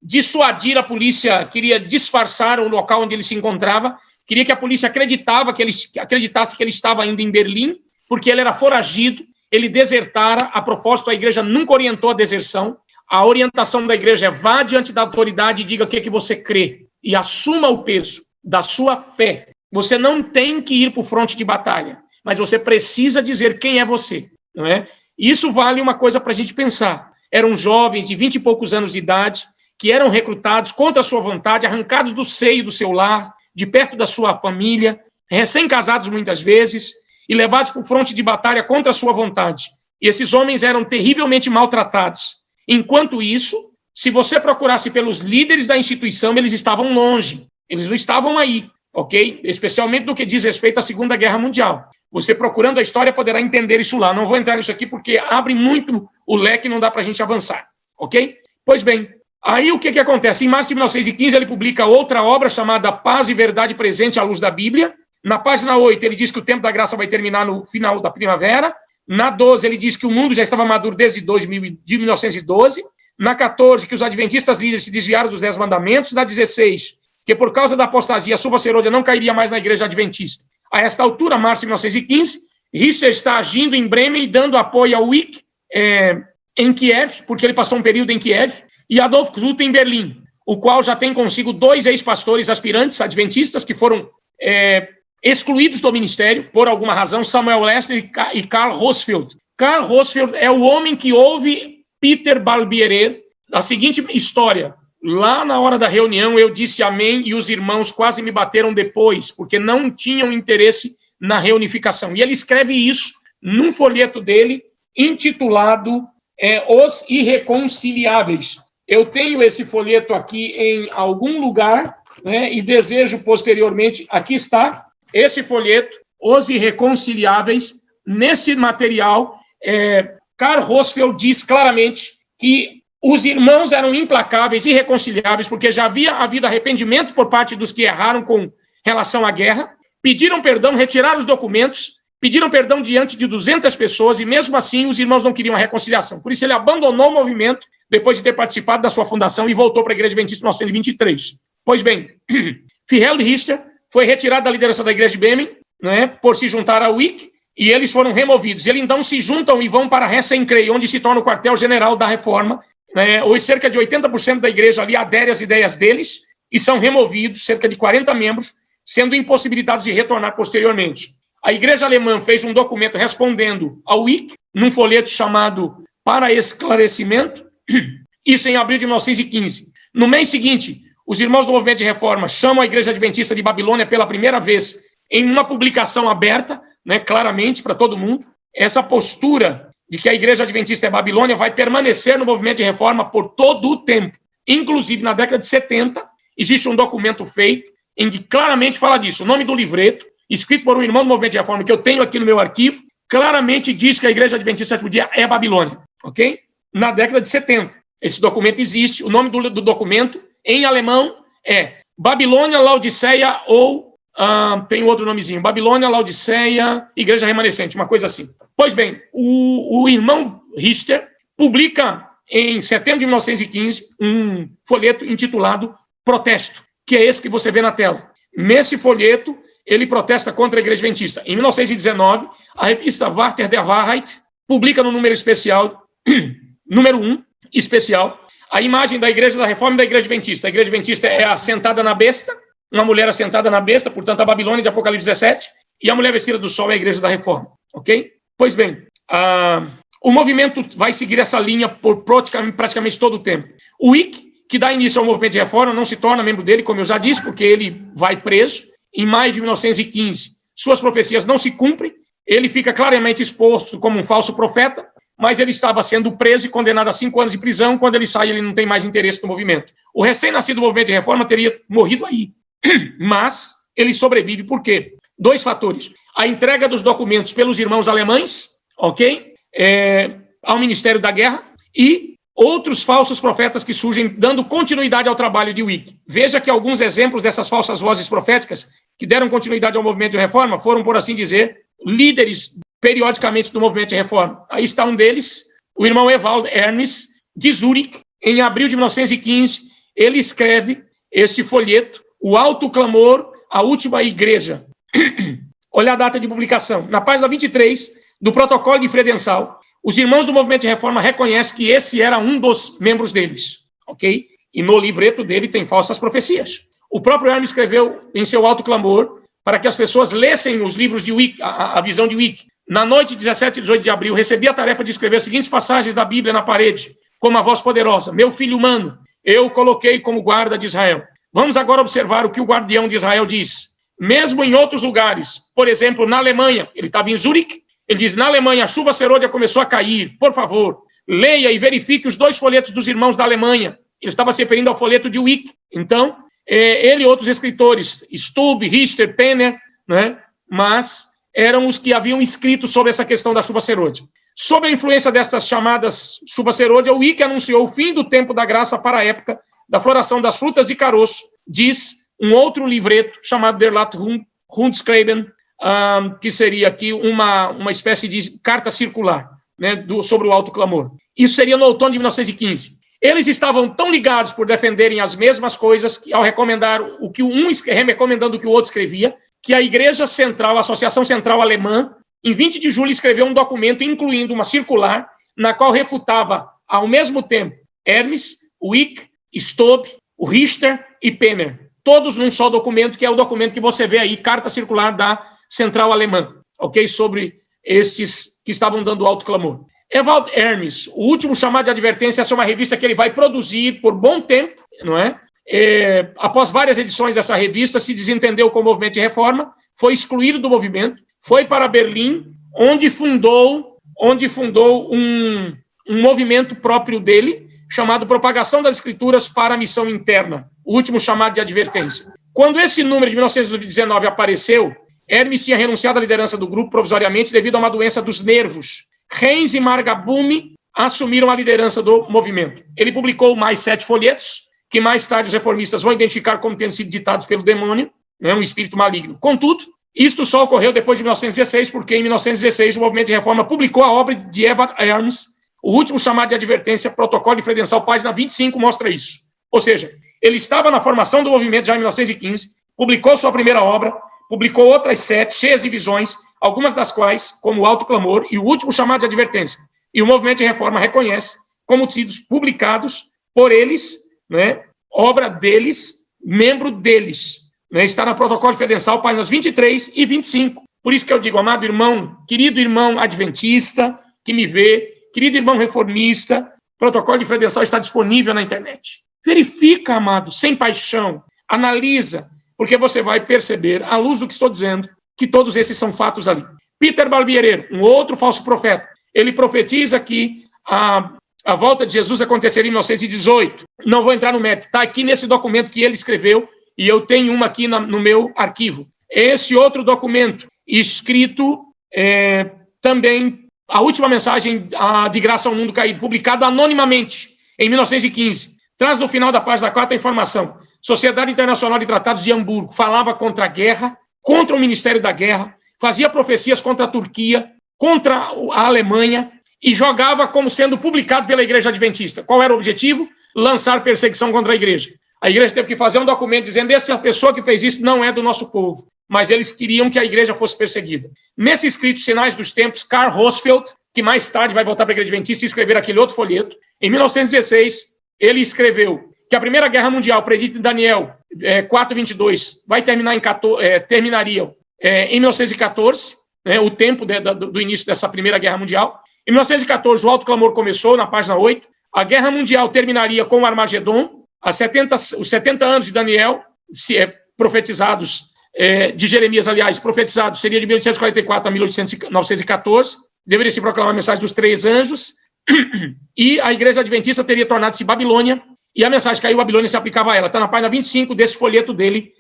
dissuadir a polícia, queria disfarçar o local onde ele se encontrava, queria que a polícia acreditasse que ele estava ainda em Berlim, porque ele era foragido, ele desertara. A propósito, a igreja nunca orientou a deserção. A orientação da igreja é: vá diante da autoridade e diga o que você crê, e assuma o peso da sua fé. Você não tem que ir para o fronte de batalha, mas você precisa dizer quem é você, não é? Isso vale uma coisa para a gente pensar. Eram jovens de 20 e poucos anos de idade, que eram recrutados contra a sua vontade, arrancados do seio do seu lar, de perto da sua família, recém-casados muitas vezes, e levados para o fronte de batalha contra a sua vontade. E esses homens eram terrivelmente maltratados. Enquanto isso, se você procurasse pelos líderes da instituição, eles estavam longe, eles não estavam aí, ok? Especialmente no que diz respeito à Segunda Guerra Mundial. Você procurando a história poderá entender isso lá. Não vou entrar nisso aqui porque abre muito o leque e não dá para a gente avançar, ok? Pois bem, aí o que acontece? Em março de 1915 ele publica outra obra chamada Paz e Verdade Presente à Luz da Bíblia. Na página 8 ele diz que o tempo da graça vai terminar no final da primavera. Na 12 ele diz que o mundo já estava maduro desde 1912. Na 14 que os adventistas líderes se desviaram dos 10 mandamentos. Na 16 que por causa da apostasia a Silva Herôdia não cairia mais na igreja adventista. A esta altura, março de 1915, Richter está agindo em Bremen e dando apoio ao Wick em Kiev, porque ele passou um período em Kiev, e Adolf Kruth em Berlim, o qual já tem consigo 2 ex-pastores aspirantes adventistas que foram excluídos do ministério, por alguma razão, Samuel Lester e Karl Rosfeld. Karl Rosfeld é o homem que ouve Peter Balbierer, a seguinte história: lá na hora da reunião eu disse amém e os irmãos quase me bateram depois, porque não tinham interesse na reunificação. E ele escreve isso num folheto dele, intitulado Os Irreconciliáveis. Eu tenho esse folheto aqui em algum lugar, né, e desejo posteriormente, aqui está, esse folheto, Os Irreconciliáveis. Nesse material, Karl Rosfeld diz claramente que os irmãos eram implacáveis, irreconciliáveis, porque já havia havido arrependimento por parte dos que erraram com relação à guerra, pediram perdão, retiraram os documentos, pediram perdão diante de 200 pessoas, e mesmo assim os irmãos não queriam a reconciliação. Por isso ele abandonou o movimento, depois de ter participado da sua fundação, e voltou para a Igreja Adventista em 1923. Pois bem, Wilhelm Richter foi retirado da liderança da Igreja de Bremen, né, por se juntar ao Wick, e eles foram removidos. Eles então se juntam e vão para Hessen-Krei, onde se torna o quartel-general da Reforma. Hoje, cerca de 80% da igreja ali adere às ideias deles e são removidos, cerca de 40 membros, sendo impossibilitados de retornar posteriormente. A igreja alemã fez um documento respondendo ao Wick, num folheto chamado Para Esclarecimento, isso em abril de 1915. No mês seguinte, os irmãos do movimento de reforma chamam a Igreja Adventista de Babilônia pela primeira vez em uma publicação aberta, né, claramente para todo mundo. Essa postura de que a Igreja Adventista é Babilônia vai permanecer no movimento de reforma por todo o tempo. Inclusive, na década de 70, existe um documento feito em que claramente fala disso. O nome do livreto, escrito por um irmão do movimento de reforma, que eu tenho aqui no meu arquivo, claramente diz que a Igreja Adventista do Dia é Babilônia, ok? Na década de 70. Esse documento existe. O nome do documento, em alemão, é Babilônia, Laodiceia ou... tem outro nomezinho, Babilônia, Laodiceia, Igreja Remanescente, uma coisa assim. Pois bem, o irmão Richter publica em setembro de 1915 um folheto intitulado Protesto, que é esse que você vê na tela. Nesse folheto, ele protesta contra a Igreja Adventista. Em 1919, a revista Warte der Wahrheit publica no número especial, número 1, especial, a imagem da Igreja da Reforma e da Igreja Adventista. A Igreja Adventista é assentada na besta, uma mulher assentada na besta, portanto, a Babilônia de Apocalipse 17, e a mulher vestida do sol é a Igreja da Reforma, ok? Pois bem, o movimento vai seguir essa linha por praticamente todo o tempo. O Wick, que dá início ao movimento de reforma, não se torna membro dele, como eu já disse, porque ele vai preso. Em maio de 1915, suas profecias não se cumprem, ele fica claramente exposto como um falso profeta, mas ele estava sendo preso e condenado a 5 anos de prisão. Quando ele sai, ele não tem mais interesse no movimento. O recém-nascido movimento de reforma teria morrido aí, mas ele sobrevive por quê? 2 fatores. A entrega dos documentos pelos irmãos alemães, ok? Ao Ministério da Guerra, e outros falsos profetas que surgem dando continuidade ao trabalho de Wick. Veja que alguns exemplos dessas falsas vozes proféticas que deram continuidade ao movimento de reforma foram, por assim dizer, líderes periodicamente do movimento de reforma. Aí está um deles, o irmão Ewald Ernst, de Zurich. Em abril de 1915, ele escreve este folheto, O Alto Clamor, a Última Igreja. Olha a data de publicação. Na página 23 do Protocolo de Fredental, os irmãos do movimento de reforma reconhecem que esse era um dos membros deles, ok? E no livreto dele tem falsas profecias. O próprio Ernst escreveu em seu Alto Clamor para que as pessoas lessem os livros de Wick, a visão de Wick. Na noite de 17 e 18 de abril, recebi a tarefa de escrever as seguintes passagens da Bíblia na parede, com uma voz poderosa. Meu filho humano, eu coloquei como guarda de Israel. Vamos agora observar o que o guardião de Israel diz. Mesmo em outros lugares, por exemplo, na Alemanha, ele estava em Zurique, ele diz, na Alemanha a chuva serôdia começou a cair, por favor, leia e verifique os 2 folhetos dos irmãos da Alemanha. Ele estava se referindo ao folheto de Wick. Então, ele e outros escritores, Stubb, Richter, Penner, né, mas eram os que haviam escrito sobre essa questão da chuva serôdia. Sob a influência destas chamadas chuva serôdia, Wick anunciou o fim do tempo da graça para a época da floração das frutas de caroço, diz um outro livreto chamado Der Landschreiben, que seria aqui uma espécie de carta circular, né, sobre o alto clamor. Isso seria no outono de 1915. Eles estavam tão ligados por defenderem as mesmas coisas, que, ao recomendar o que um recomendando o que o outro escrevia, que a Igreja Central, a Associação Central Alemã, em 20 de julho escreveu um documento incluindo uma circular na qual refutava ao mesmo tempo Hermes, Wick, Stubb, o Richter e Penner, todos num só documento, que é o documento que você vê aí, carta circular da Central Alemã, ok? Sobre estes que estavam dando alto clamor. Ewald Hermes, o último chamado de advertência, essa é uma revista que ele vai produzir por bom tempo, não é? Após várias edições dessa revista, se desentendeu com o movimento de reforma, foi excluído do movimento, foi para Berlim, onde fundou um movimento próprio dele, chamado Propagação das Escrituras para a Missão Interna, o último chamado de advertência. Quando esse número de 1919 apareceu, Hermes tinha renunciado à liderança do grupo provisoriamente devido a uma doença dos nervos. Heinz e Margabumi assumiram a liderança do movimento. Ele publicou mais 7 folhetos, que mais tarde os reformistas vão identificar como tendo sido ditados pelo demônio, né, um espírito maligno. Contudo, isto só ocorreu depois de 1916, porque em 1916 o movimento de reforma publicou a obra de Ewald Hermes, o último chamado de advertência, Protocolo de Fredenção, página 25, mostra isso. Ou seja, ele estava na formação do movimento já em 1915, publicou sua primeira obra, publicou outras 7, cheias de visões, algumas das quais, como o Alto Clamor e o último chamado de advertência. E o movimento de reforma reconhece como tidos publicados por eles, né, obra deles, membro deles. Né, está na Protocolo de Fredenção, páginas 23 e 25. Por isso que eu digo, amado irmão, querido irmão adventista que me vê, querido irmão reformista, Protocolo de Fredenção está disponível na internet. Verifica, amado, sem paixão, analisa, porque você vai perceber, à luz do que estou dizendo, que todos esses são fatos ali. Peter Barbierer, um outro falso profeta, ele profetiza que a volta de Jesus aconteceria em 1918. Não vou entrar no mérito, está aqui nesse documento que ele escreveu, e eu tenho uma aqui no meu arquivo. Esse outro documento, escrito também, a última mensagem de graça ao mundo caído, publicado anonimamente, em 1915. Traz no final da página 4 a informação. Sociedade Internacional de Tratados de Hamburgo falava contra a guerra, contra o Ministério da Guerra, fazia profecias contra a Turquia, contra a Alemanha, e jogava como sendo publicado pela Igreja Adventista. Qual era o objetivo? Lançar perseguição contra a Igreja. A Igreja teve que fazer um documento dizendo que essa pessoa que fez isso não é do nosso povo, mas eles queriam que a Igreja fosse perseguida. Nesse escrito Sinais dos Tempos, Karl Hosfeld, que mais tarde vai voltar para a Igreja Adventista e escrever aquele outro folheto, em 1916, ele escreveu que a Primeira Guerra Mundial, predita em Daniel 4:22, terminaria em 1914, né, o tempo do início dessa Primeira Guerra Mundial. Em 1914, o Alto Clamor começou, na página 8. A Guerra Mundial terminaria com o Armagedon, os 70 anos de Daniel, profetizados, de Jeremias, aliás, profetizados, seria de 1844 a 1914. Deveria se proclamar a mensagem dos 3 anjos. E a Igreja Adventista teria tornado-se Babilônia, e a mensagem caiu, Babilônia se aplicava a ela. Está na página 25 desse folheto dele,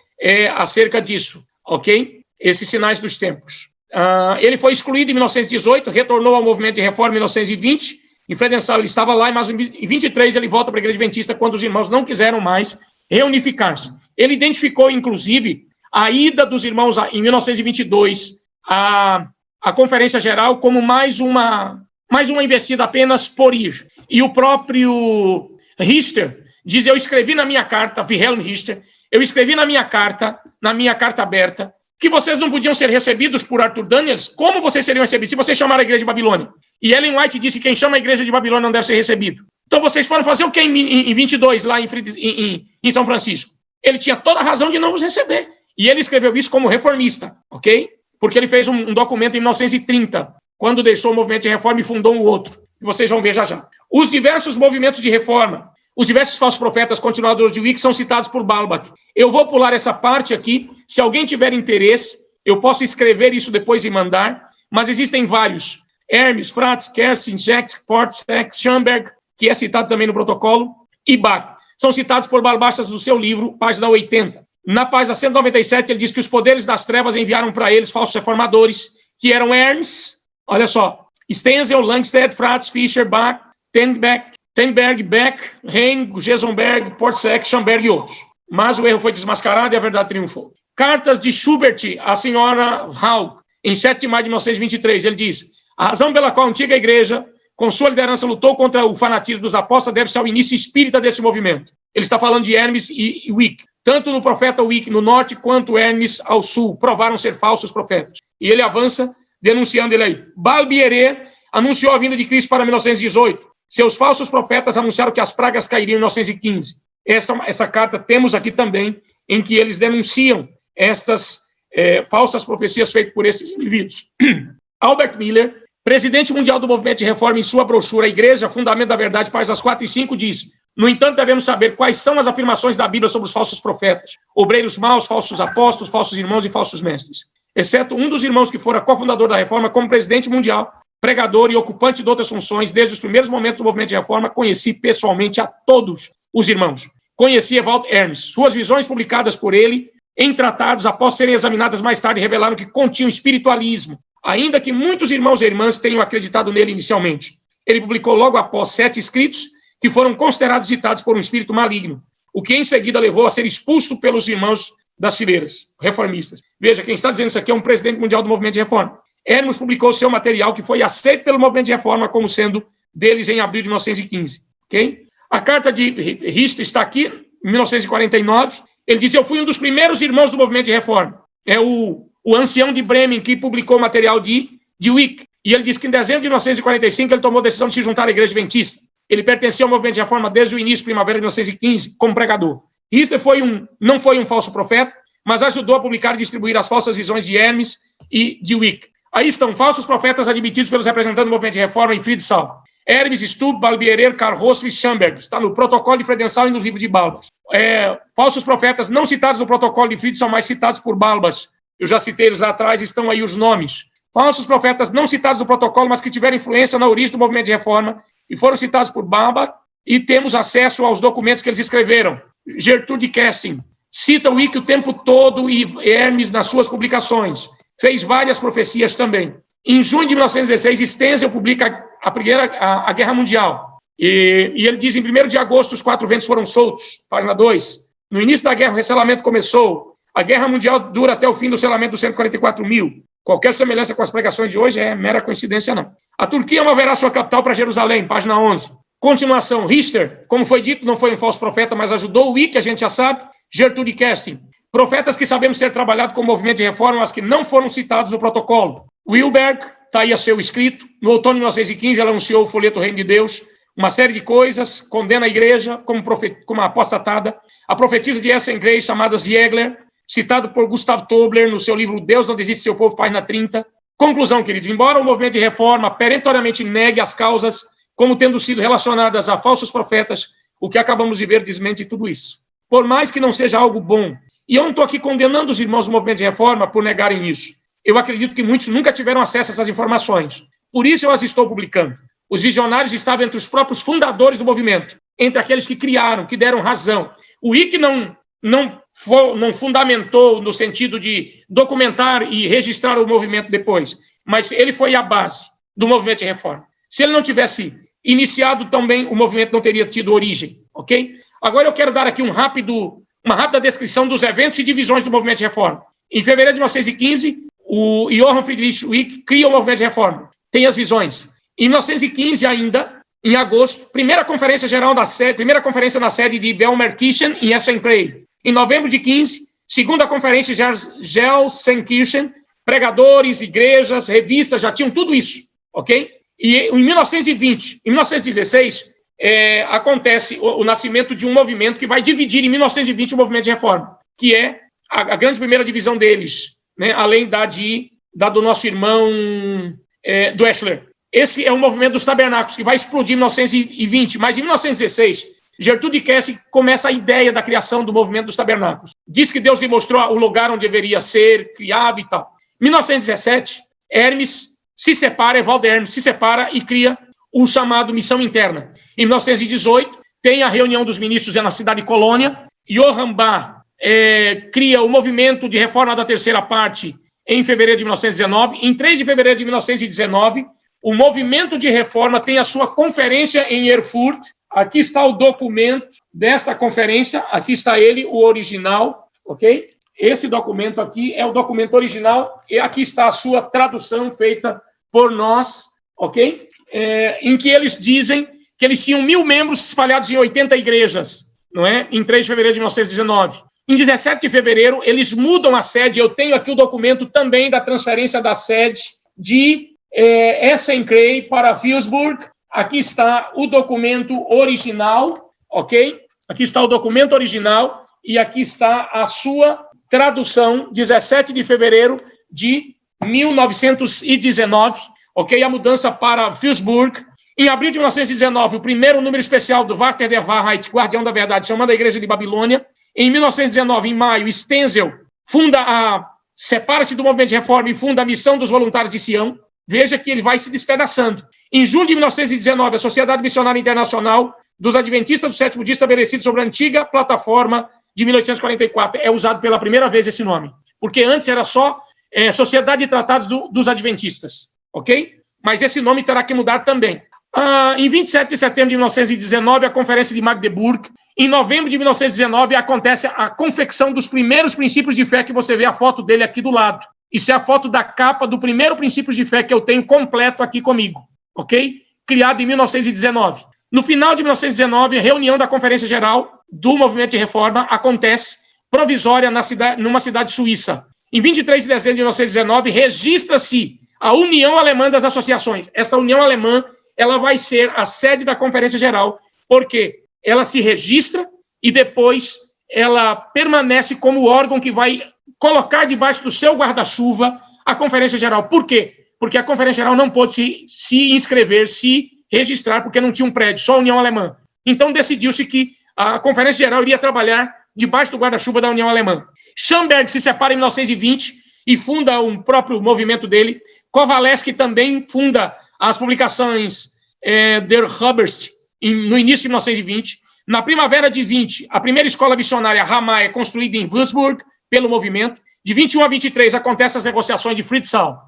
acerca disso, ok? Esses Sinais dos Tempos. Ele foi excluído em 1918, retornou ao movimento de reforma em 1920, em Fredenção ele estava lá, mas em 23 ele volta para a Igreja Adventista quando os irmãos não quiseram mais reunificar-se. Ele identificou, inclusive, a ida dos irmãos em 1922 à Conferência Geral como mais uma investida apenas por ir. E o próprio Richter diz, eu escrevi na minha carta, Wilhelm Richter, eu escrevi na minha carta aberta, que vocês não podiam ser recebidos por Arthur Daniels. Como vocês seriam recebidos se vocês chamaram a Igreja de Babilônia? E Ellen White disse que quem chama a Igreja de Babilônia não deve ser recebido. Então vocês foram fazer o que em 22, lá em São Francisco? Ele tinha toda a razão de não os receber. E ele escreveu isso como reformista, ok? Porque ele fez um documento em 1930, quando deixou o movimento de reforma e fundou um outro, que vocês vão ver já já. Os diversos movimentos de reforma Os diversos falsos profetas continuadores de Wicca são citados por Baalbach. Eu vou pular essa parte aqui. Se alguém tiver interesse, eu posso escrever isso depois e mandar, mas existem vários. Hermes, Frates, Kersin, Jex, Fortsex, Schamberg, que é citado também no protocolo, e Bach. São citados por Barbachas no seu livro, página 80. Na página 197, ele diz que os poderes das trevas enviaram para eles falsos reformadores, que eram Hermes, olha só, Stenzel, Langstedt, Frates, Fischer, Bach, Tenberg, Beck, Hein, Gesonberg, Portseck, Schamberg e outros. Mas o erro foi desmascarado e a verdade triunfou. Cartas de Schubert à senhora Haug, em 7 de maio de 1923, ele diz: a razão pela qual a antiga igreja, com sua liderança, lutou contra o fanatismo dos apóstolos deve-se ao início espírita desse movimento. Ele está falando de Hermes e Wicca. Tanto no profeta Wicca no norte, quanto Hermes ao sul, provaram ser falsos profetas. E ele avança, denunciando ele aí. Balbierer anunciou a vinda de Cristo para 1918. Seus falsos profetas anunciaram que as pragas cairiam em 1915. Essa carta temos aqui também, em que eles denunciam estas falsas profecias feitas por esses indivíduos. Albert Miller, presidente mundial do movimento de reforma, em sua brochura A Igreja, Fundamento da Verdade, páginas 4 e 5, diz: no entanto, devemos saber quais são as afirmações da Bíblia sobre os falsos profetas, obreiros maus, falsos apóstolos, falsos irmãos e falsos mestres. Exceto um dos irmãos que fora cofundador da reforma, como presidente mundial, pregador e ocupante de outras funções, desde os primeiros momentos do movimento de reforma, conheci pessoalmente a todos os irmãos. Conheci Ewald Hermes. Suas visões publicadas por ele em tratados, após serem examinadas mais tarde, revelaram que continham espiritualismo, ainda que muitos irmãos e irmãs tenham acreditado nele inicialmente. Ele publicou logo após 7 escritos que foram considerados ditados por um espírito maligno, o que em seguida levou a ser expulso pelos irmãos das fileiras reformistas. Veja, quem está dizendo isso aqui é um presidente mundial do movimento de reforma. Hermes publicou seu material, que foi aceito pelo movimento de reforma como sendo deles em abril de 1915. Okay? A carta de Risto está aqui, em 1949. Ele diz: eu fui um dos primeiros irmãos do movimento de reforma. É o ancião de Bremen que publicou o material de Wicca. E ele diz que em dezembro de 1945 ele tomou a decisão de se juntar à Igreja Adventista. Ele pertencia ao movimento de reforma desde o início, primavera de 1915, como pregador. Risto não foi um falso profeta, mas ajudou a publicar e distribuir as falsas visões de Hermes e de Wicca. Aí estão falsos profetas admitidos pelos representantes do movimento de reforma em Friedsal. Hermes, Stubb, Balbierer, Karl Rost e Schamberg. Está no protocolo de Friedsal e nos livros de Balbas. Falsos profetas não citados no protocolo de Friedsal, mas citados por Balbas. Eu já citei eles lá atrás, estão aí os nomes. Falsos profetas não citados no protocolo, mas que tiveram influência na origem do movimento de reforma e foram citados por Balbas, e temos acesso aos documentos que eles escreveram. Gertrude Kesting cita o Wicca o tempo todo e Hermes nas suas publicações. Fez várias profecias também. Em junho de 1916, Stenzel publica a Guerra Mundial. E ele diz: em 1º de agosto, os 4 ventos foram soltos. Página 2. No início da guerra, o resselamento começou. A Guerra Mundial dura até o fim do selamento dos 144 mil. Qualquer semelhança com as pregações de hoje é mera coincidência, não. A Turquia moverá sua capital para Jerusalém. Página 11. Continuação. Richter, como foi dito, não foi um falso profeta, mas ajudou o Wicca, a gente já sabe. Gertrude Kesting. Profetas que sabemos ter trabalhado com o movimento de reforma, mas que não foram citados no protocolo. Wilberg, está aí a seu escrito. No outono de 1915, ela anunciou o folheto Reino de Deus, uma série de coisas, condena a igreja como apostatada. A profetisa de Essen Grace, chamada Ziegler, citado por Gustav Tobler no seu livro Deus não desiste seu povo, página 30. Conclusão, querido, embora o movimento de reforma perentoriamente negue as causas como tendo sido relacionadas a falsos profetas, o que acabamos de ver desmente tudo isso. Por mais que não seja algo bom, e eu não estou aqui condenando os irmãos do movimento de reforma por negarem isso. Eu acredito que muitos nunca tiveram acesso a essas informações. Por isso eu as estou publicando. Os visionários estavam entre os próprios fundadores do movimento, entre aqueles que criaram, que deram razão. O Wicca não fundamentou no sentido de documentar e registrar o movimento depois, mas ele foi a base do movimento de reforma. Se ele não tivesse iniciado também, o movimento não teria tido origem, ok? Agora eu quero dar aqui uma rápida descrição dos eventos e divisões do movimento de reforma. Em fevereiro de 1915, o Johann Friedrich Wicca cria o movimento de reforma. Tem as visões. Em 1915 ainda, em agosto, primeira conferência na sede de Welmerkirchen, em Essen-Prey. Em novembro de 15, segunda conferência em Gelsenkirchen, pregadores, igrejas, revistas, já tinham tudo isso, ok? E em 1916, acontece o nascimento de um movimento que vai dividir em 1920 o movimento de reforma, que é a grande primeira divisão deles, né, além da do nosso irmão Dweschler. Esse é o movimento dos tabernáculos, que vai explodir em 1920, mas em 1916, Gertrude Kessler começa a ideia da criação do movimento dos tabernáculos. Diz que Deus lhe mostrou o lugar onde deveria ser criado e tal. Em 1917, Hermes se separa, Evaldo Hermes se separa e cria o chamado Missão Interna. Em 1918, tem a reunião dos ministros na cidade de Colônia. Johann Bach cria o movimento de reforma da terceira parte em fevereiro de 1919. Em 3 de fevereiro de 1919, o movimento de reforma tem a sua conferência em Erfurt. Aqui está o documento desta conferência, aqui está ele, o original, ok? Esse documento aqui é o documento original e aqui está a sua tradução feita por nós, ok? Em que eles dizem que eles tinham 1.000 membros espalhados em 80 igrejas, não é? Em 3 de fevereiro de 1919. Em 17 de fevereiro, eles mudam a sede. Eu tenho aqui o documento também da transferência da sede de Essen-Krey para Wilsburg. Aqui está o documento original, ok? Aqui está o documento original e aqui está a sua tradução, 17 de fevereiro de 1919, ok? A mudança para Wilsburg. Em abril de 1919, o primeiro número especial do Wachter der Wahrheit, Guardião da Verdade, chamando a Igreja de Babilônia. Em 1919, em maio, Stenzel separa-se do movimento de reforma e funda a Missão dos Voluntários de Sião. Veja que ele vai se despedaçando. Em julho de 1919, a Sociedade Missionária Internacional dos Adventistas do Sétimo Dia, estabelecido sobre a antiga plataforma de 1844. É usado pela primeira vez esse nome, porque antes era só Sociedade de Tratados dos Adventistas, ok? Mas esse nome terá que mudar também. Em 27 de setembro de 1919, a Conferência de Magdeburg. Em novembro de 1919, acontece a confecção dos primeiros princípios de fé, que você vê a foto dele aqui do lado. Isso é a foto da capa do primeiro princípio de fé que eu tenho completo aqui comigo, ok? Criado em 1919. No final de 1919, a reunião da Conferência Geral do Movimento de Reforma acontece provisória numa cidade suíça. Em 23 de dezembro de 1919, registra-se a União Alemã das Associações. Essa União Alemã, ela vai ser a sede da Conferência Geral, porque ela se registra e depois ela permanece como órgão que vai colocar debaixo do seu guarda-chuva a Conferência Geral. Por quê? Porque a Conferência Geral não pôde se inscrever, se registrar, porque não tinha um prédio, só a União Alemã. Então decidiu-se que a Conferência Geral iria trabalhar debaixo do guarda-chuva da União Alemã. Schamberg se separa em 1920 e funda um próprio movimento dele. Kowalewski também funda as publicações Der Huberst no início de 1920. Na primavera de 20, a primeira escola missionária Ramah é construída em Würzburg pelo movimento. De 21 a 23 acontecem as negociações de Fritzau.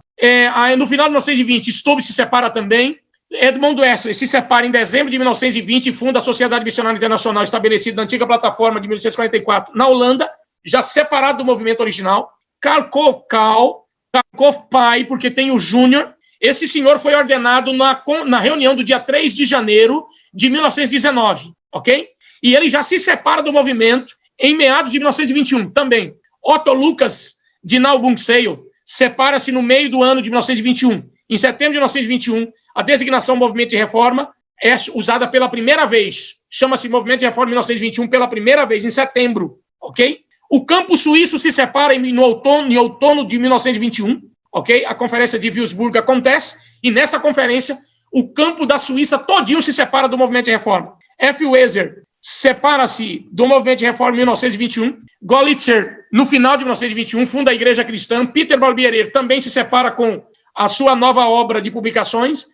No final de 1920, Stubb se separa também. Edmund Wesley se separa em dezembro de 1920 e funda a Sociedade Missionária Internacional, estabelecida na antiga plataforma de 1844, na Holanda, já separado do movimento original. Karl Pai, porque tem o Júnior. Esse senhor foi ordenado na reunião do dia 3 de janeiro de 1919, ok? E ele já se separa do movimento em meados de 1921 também. Otto Lucas de Naubungsseil separa-se no meio do ano de 1921. Em setembro de 1921, a designação Movimento de Reforma é usada pela primeira vez. Chama-se Movimento de Reforma 1921 pela primeira vez, em setembro, ok? O campo suíço se separa em outono de 1921, ok? A Conferência de Würzburg acontece, e nessa conferência, o campo da Suíça todinho se separa do Movimento de Reforma. F. Weser separa-se do Movimento de Reforma em 1921. Golitzer, no final de 1921, funda a Igreja Cristã. Peter Barbier também se separa com a sua nova obra de publicações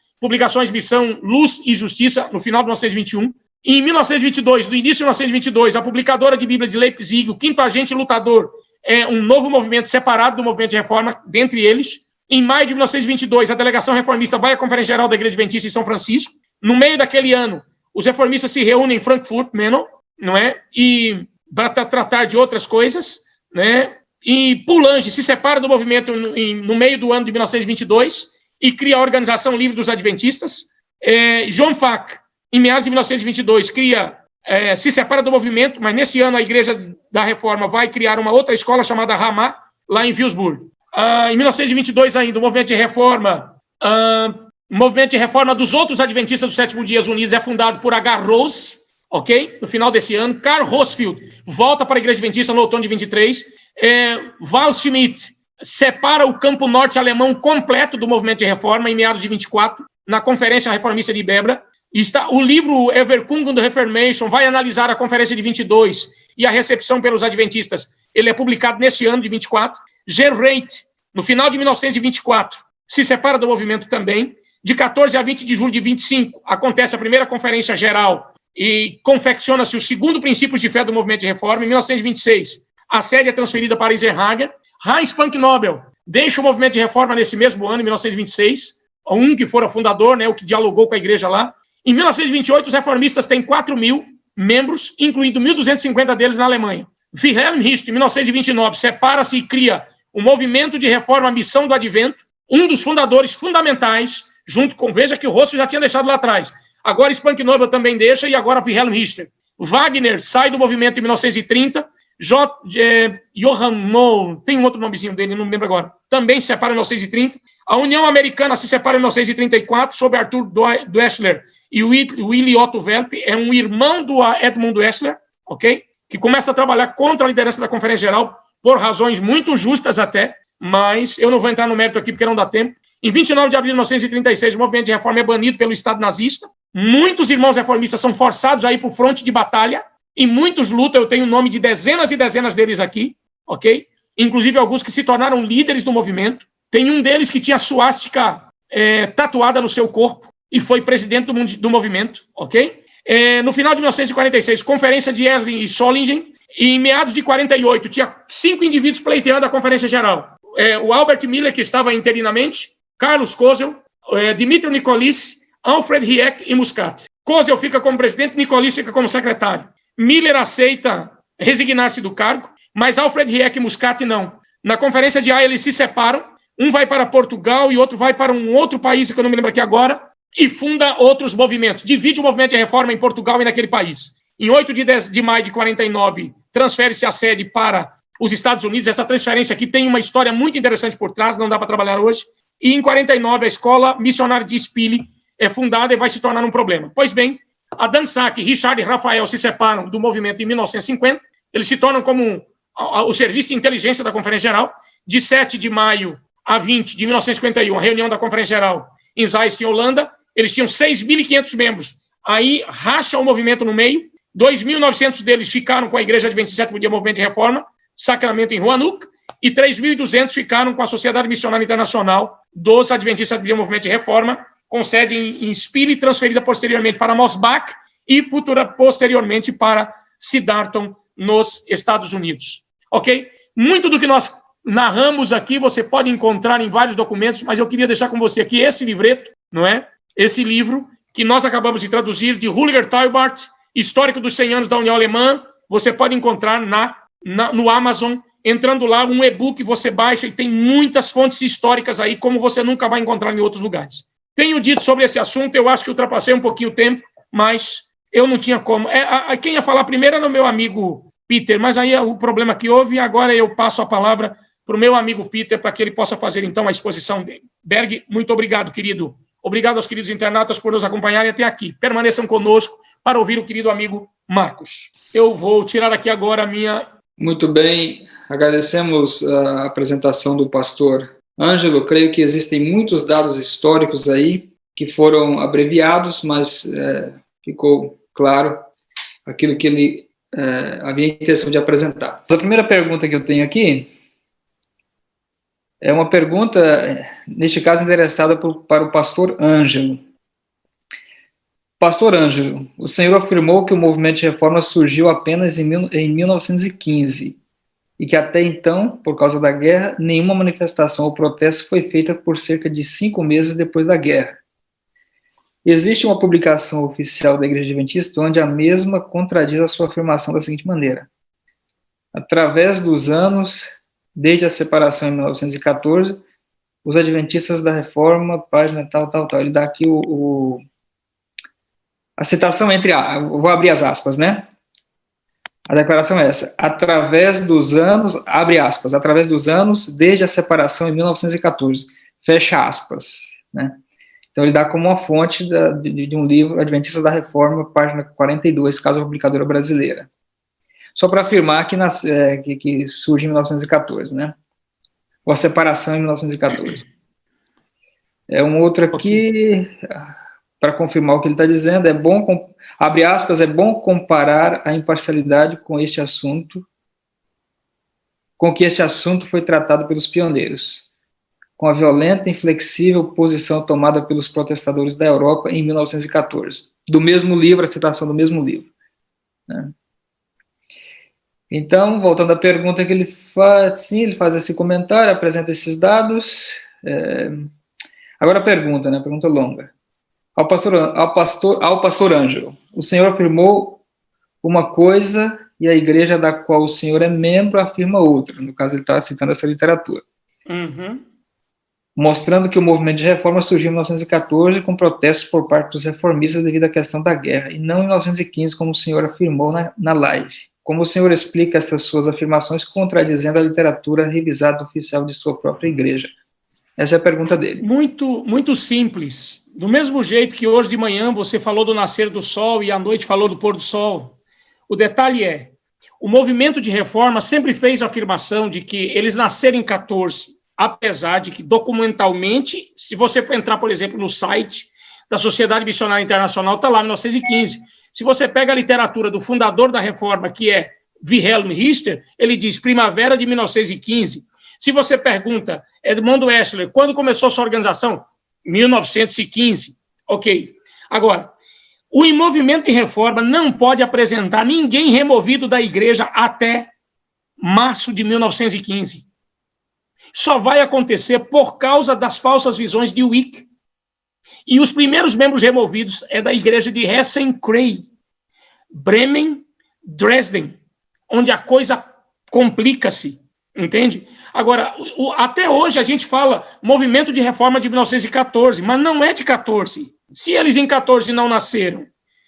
Missão, Luz e Justiça, no final de 1921. E em 1922, no início de 1922, a publicadora de Bíblia de Leipzig, o Quinto Agente Lutador, é um novo movimento separado do Movimento de Reforma, dentre eles. Em maio de 1922, a delegação reformista vai à Conferência Geral da Igreja Adventista em São Francisco. No meio daquele ano, os reformistas se reúnem em Frankfurt, não é? E para tratar de outras coisas, né? E Poulengy se separa do movimento no meio do ano de 1922 e cria a Organização Livre dos Adventistas. John Fack, em meados de 1922, se separa do movimento, mas nesse ano a Igreja da Reforma vai criar uma outra escola chamada Ramah, lá em Würzburg. Em 1922 ainda, o movimento de reforma dos outros adventistas do Sétimo Dia Unidos é fundado por H. Rose, ok? No final desse ano. Karl Rosfield volta para a Igreja Adventista no outono de 23. Val Schmidt separa o campo norte alemão completo do movimento de reforma em meados de 24, na Conferência Reformista de Bebra. Está, o livro Everkungen do Reformation vai analisar a Conferência de 22 e a recepção pelos adventistas. Ele é publicado nesse ano de 24. Gerreit, no final de 1924, se separa do movimento também. De 14 a 20 de julho de 25, acontece a primeira conferência geral e confecciona-se o segundo princípios de fé do movimento de reforma. Em 1926, a sede é transferida para Eisenhagen. Heinz Funknobel deixa o movimento de reforma nesse mesmo ano, em 1926, um que fora fundador, né, o que dialogou com a igreja lá. Em 1928, os reformistas têm 4.000 membros, incluindo 1.250 deles na Alemanha. Wilhelm Hist, em 1929, separa-se e cria o movimento de reforma Missão do Advento, um dos fundadores fundamentais, junto com, veja que o Rosso já tinha deixado lá atrás. Agora Spanknobel também deixa, e agora Wilhelm Hist. Wagner sai do movimento em 1930, Johann Moll, tem um outro nomezinho dele, não me lembro agora, também se separa em 1930. A União Americana se separa em 1934, sob Arthur Dwessler e Willy Otto Welp, é um irmão do Edmund Dwessler, ok? Que começa a trabalhar contra a liderança da Conferência Geral, por razões muito justas até, mas eu não vou entrar no mérito aqui porque não dá tempo. Em 29 de abril de 1936, o movimento de reforma é banido pelo Estado nazista. Muitos irmãos reformistas são forçados a ir para o fronte de batalha, e muitos lutam. Eu tenho o nome de dezenas e dezenas deles aqui, ok? Inclusive alguns que se tornaram líderes do movimento. Tem um deles que tinha a suástica tatuada no seu corpo e foi presidente do movimento, ok? No final de 1946, Conferência de Erlangen e Solingen, e em meados de 48, tinha 5 indivíduos pleiteando a Conferência Geral. O Albert Miller, que estava interinamente, Carlos Kozel, Dmitry Nikolic, Alfred Hieck e Muscat. Kozel fica como presidente, Nikolic fica como secretário. Miller aceita resignar-se do cargo, mas Alfred Hieck e Muscat não. Na Conferência de Haia, eles se separam, um vai para Portugal e outro vai para um outro país, que eu não me lembro aqui agora, e funda outros movimentos. Divide o movimento de reforma em Portugal e naquele país. Em 8 de maio de 49, transfere-se a sede para os Estados Unidos. Essa transferência aqui tem uma história muito interessante por trás, não dá para trabalhar hoje. E em 49, a Escola Missionária de Spille é fundada e vai se tornar um problema. Pois bem, Adam Sack, Richard e Rafael se separam do movimento em 1950. Eles se tornam como o Serviço de Inteligência da Conferência Geral. De 7 de maio a 20 de 1951, a reunião da Conferência Geral em Zeist, em Holanda. Eles tinham 6.500 membros. Aí racha o movimento no meio. 2.900 deles ficaram com a Igreja Adventista Sétimo Dia Movimento de Reforma, Sacramento, em Roanoke, e 3.200 ficaram com a Sociedade Missionária Internacional dos Adventistas Sétimo Dia Movimento de Reforma, com sede em Spille, transferida posteriormente para Mosbach e posteriormente para Sidarton, nos Estados Unidos. Ok? Muito do que nós narramos aqui você pode encontrar em vários documentos, mas eu queria deixar com você aqui esse livreto, não é? Esse livro que nós acabamos de traduzir, de Rüdiger Teubart, Histórico dos 100 anos da União Alemã. Você pode encontrar no Amazon, entrando lá, um e-book você baixa e tem muitas fontes históricas aí, como você nunca vai encontrar em outros lugares. Tenho dito sobre esse assunto, eu acho que ultrapassei um pouquinho o tempo, mas eu não tinha como. Quem ia falar primeiro era o meu amigo Peter, mas aí é o problema que houve, e agora eu passo a palavra para o meu amigo Peter, para que ele possa fazer, então, a exposição dele. Berg, muito obrigado, querido. Obrigado aos queridos internautas por nos acompanharem até aqui. Permaneçam conosco para ouvir o querido amigo Marcos. Eu vou tirar aqui agora a minha... Muito bem, agradecemos a apresentação do pastor Ângelo. Creio que existem muitos dados históricos aí que foram abreviados, mas ficou claro aquilo que ele havia intenção de apresentar. A primeira pergunta que eu tenho aqui é uma pergunta, neste caso, endereçada para o pastor Ângelo. Pastor Ângelo, o senhor afirmou que o movimento de reforma surgiu apenas em 1915 e que até então, por causa da guerra, nenhuma manifestação ou protesto foi feita por cerca de 5 meses depois da guerra. Existe uma publicação oficial da Igreja Adventista onde a mesma contradiz a sua afirmação da seguinte maneira: através dos anos, desde a separação em 1914, os Adventistas da Reforma, página tal. Ele dá aqui a citação vou abrir as aspas, né? A declaração é essa: através dos anos, abre aspas, através dos anos, desde a separação em 1914, fecha aspas, né? Então ele dá como uma fonte de um livro, Adventistas da Reforma, página 42, Casa Publicadora Brasileira. Só para afirmar que surge em 1914, né? Ou a separação em 1914. Um outro aqui... para confirmar o que ele está dizendo, é bom, abre aspas, é bom comparar a imparcialidade com que este assunto foi tratado pelos pioneiros, com a violenta e inflexível posição tomada pelos protestadores da Europa em 1914. Do mesmo livro, a citação do mesmo livro. Né? Então, voltando à pergunta que ele faz, sim, ele faz esse comentário, apresenta esses dados. Agora a pergunta, né? Pergunta longa. Ao pastor Ângelo, o senhor afirmou uma coisa e a igreja da qual o senhor é membro afirma outra. No caso, ele está citando essa literatura. Uhum. Mostrando que o movimento de reforma surgiu em 1914 com protestos por parte dos reformistas devido à questão da guerra, e não em 1915, como o senhor afirmou na live. Como o senhor explica essas suas afirmações contradizendo a literatura revisada oficial de sua própria igreja? Essa é a pergunta dele. Muito, muito simples. Do mesmo jeito que hoje de manhã você falou do nascer do sol e à noite falou do pôr do sol. O detalhe é, o movimento de reforma sempre fez a afirmação de que eles nasceram em 14, apesar de que documentalmente, se você entrar, por exemplo, no site da Sociedade Missionária Internacional, está lá, 1915. Se você pega a literatura do fundador da reforma, que é Wilhelm Richter, ele diz primavera de 1915. Se você pergunta, Edmund Weschler, quando começou sua organização? 1915. Ok. Agora, o movimento de reforma não pode apresentar ninguém removido da igreja até março de 1915. Só vai acontecer por causa das falsas visões de Wick. E os primeiros membros removidos é da igreja de Hessen-Krei, Bremen, Dresden, onde a coisa complica-se, entende? Agora, até hoje a gente fala movimento de reforma de 1914, mas não é de 14. Se eles em 14 não nasceram,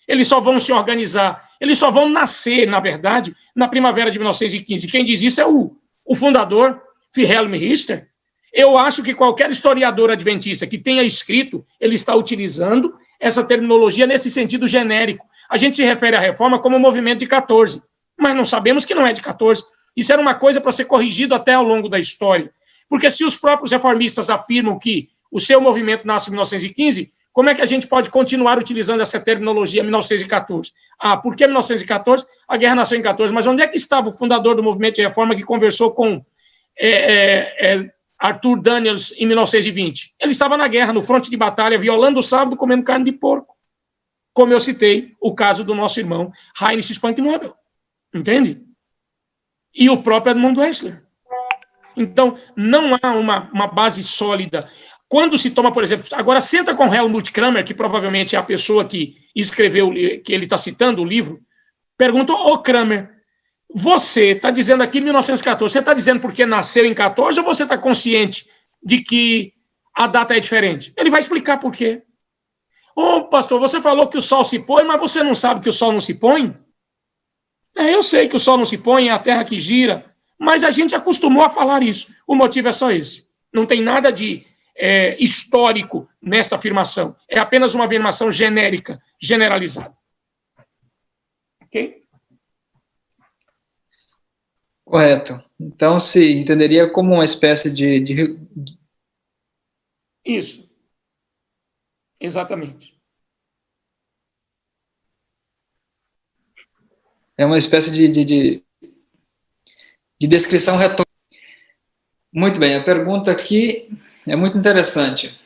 eles só vão se organizar, eles só vão nascer, na verdade, na primavera de 1915. Quem diz isso é o fundador, Wilhelm Richter. Eu acho que qualquer historiador adventista que tenha escrito, ele está utilizando essa terminologia nesse sentido genérico. A gente se refere à reforma como movimento de 14, mas não sabemos que não é de 14. Isso era uma coisa para ser corrigido até ao longo da história. Porque se os próprios reformistas afirmam que o seu movimento nasce em 1915, como é que a gente pode continuar utilizando essa terminologia 1914? Por que 1914? A guerra nasceu em 14, mas onde é que estava o fundador do movimento de reforma que conversou com Arthur Daniels em 1920? Ele estava na guerra, no fronte de batalha, violando o sábado, comendo carne de porco. Como eu citei o caso do nosso irmão Heinrich Spanknobel. Entende? E o próprio Edmund Weschler. Então, não há uma base sólida. Quando se toma, por exemplo, agora senta com Helmut Kramer, que provavelmente é a pessoa que escreveu, que ele está citando o livro, pergunta, Kramer, você está dizendo aqui 1914, você está dizendo porque nasceu em 14 ou você está consciente de que a data é diferente? Ele vai explicar por quê. Pastor, você falou que o sol se põe, mas você não sabe que o sol não se põe? Eu sei que o sol não se põe, é a terra que gira, mas a gente acostumou a falar isso. O motivo é só esse. Não tem nada de histórico nesta afirmação. É apenas uma afirmação genérica, generalizada. Ok? Correto. Então, se entenderia como uma espécie de... Isso. Exatamente. É uma espécie de descrição retórica. Muito bem, a pergunta aqui é muito interessante.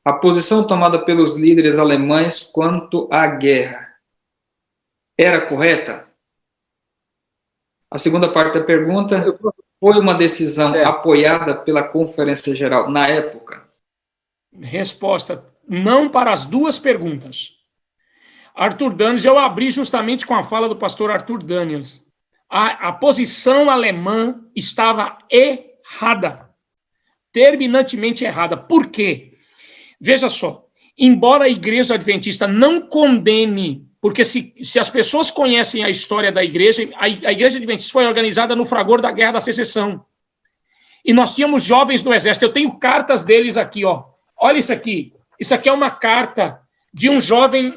A posição tomada pelos líderes alemães quanto à guerra era correta? A segunda parte da pergunta, foi uma decisão apoiada pela Conferência Geral na época? Resposta, não para as duas perguntas. Arthur Daniels, eu abri justamente com a fala do pastor Arthur Daniels. A posição alemã estava errada. Terminantemente errada. Por quê? Veja só, embora a igreja adventista não condene, porque se as pessoas conhecem a história da igreja, a igreja adventista foi organizada no fragor da Guerra da Secessão. E nós tínhamos jovens do exército. Eu tenho cartas deles aqui, ó. Olha isso aqui. Isso aqui é uma carta de um jovem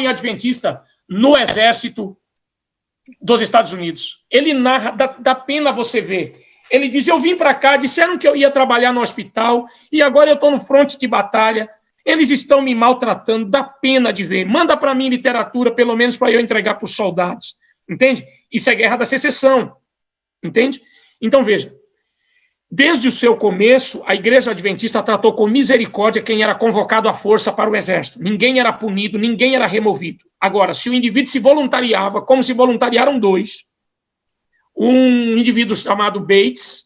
adventista no exército dos Estados Unidos. Ele narra, dá pena você ver. Ele diz, eu vim para cá, disseram que eu ia trabalhar no hospital, e agora eu estou no fronte de batalha. Eles estão me maltratando, dá pena de ver. Manda para mim literatura, pelo menos para eu entregar para os soldados. Entende? Isso é guerra da secessão. Entende? Então, veja. Desde o seu começo, a Igreja Adventista tratou com misericórdia quem era convocado à força para o exército. Ninguém era punido, ninguém era removido. Agora, se o indivíduo se voluntariava, como se voluntariaram dois, um indivíduo chamado Bates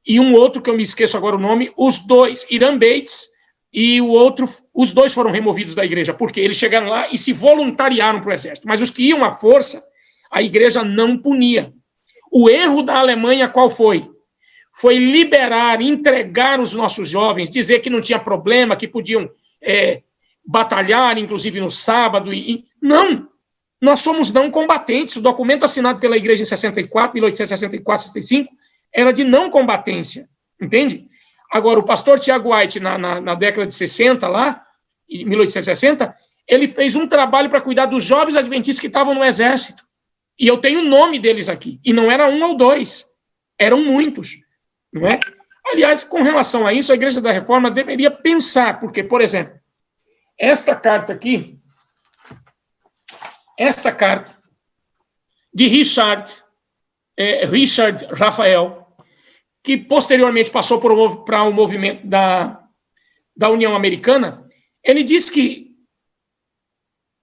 e um outro, que eu me esqueço agora o nome, os dois, Hiram Bates e o outro, os dois foram removidos da igreja, porque eles chegaram lá e se voluntariaram para o exército. Mas os que iam à força, a igreja não punia. O erro da Alemanha qual foi? Foi liberar, entregar os nossos jovens, dizer que não tinha problema, que podiam batalhar, inclusive no sábado. Não, nós somos não combatentes. O documento assinado pela igreja em 64, 1864, 65, era de não combatência, entende? Agora, o pastor Tiago White, na década de 60, lá, em 1860, ele fez um trabalho para cuidar dos jovens adventistas que estavam no exército. E eu tenho o nome deles aqui. E não era um ou dois, eram muitos. Não é? Aliás, com relação a isso, a Igreja da Reforma deveria pensar, porque, por exemplo, esta carta aqui, esta carta de Richard Rafael, que posteriormente passou para o movimento da União Americana, ele diz que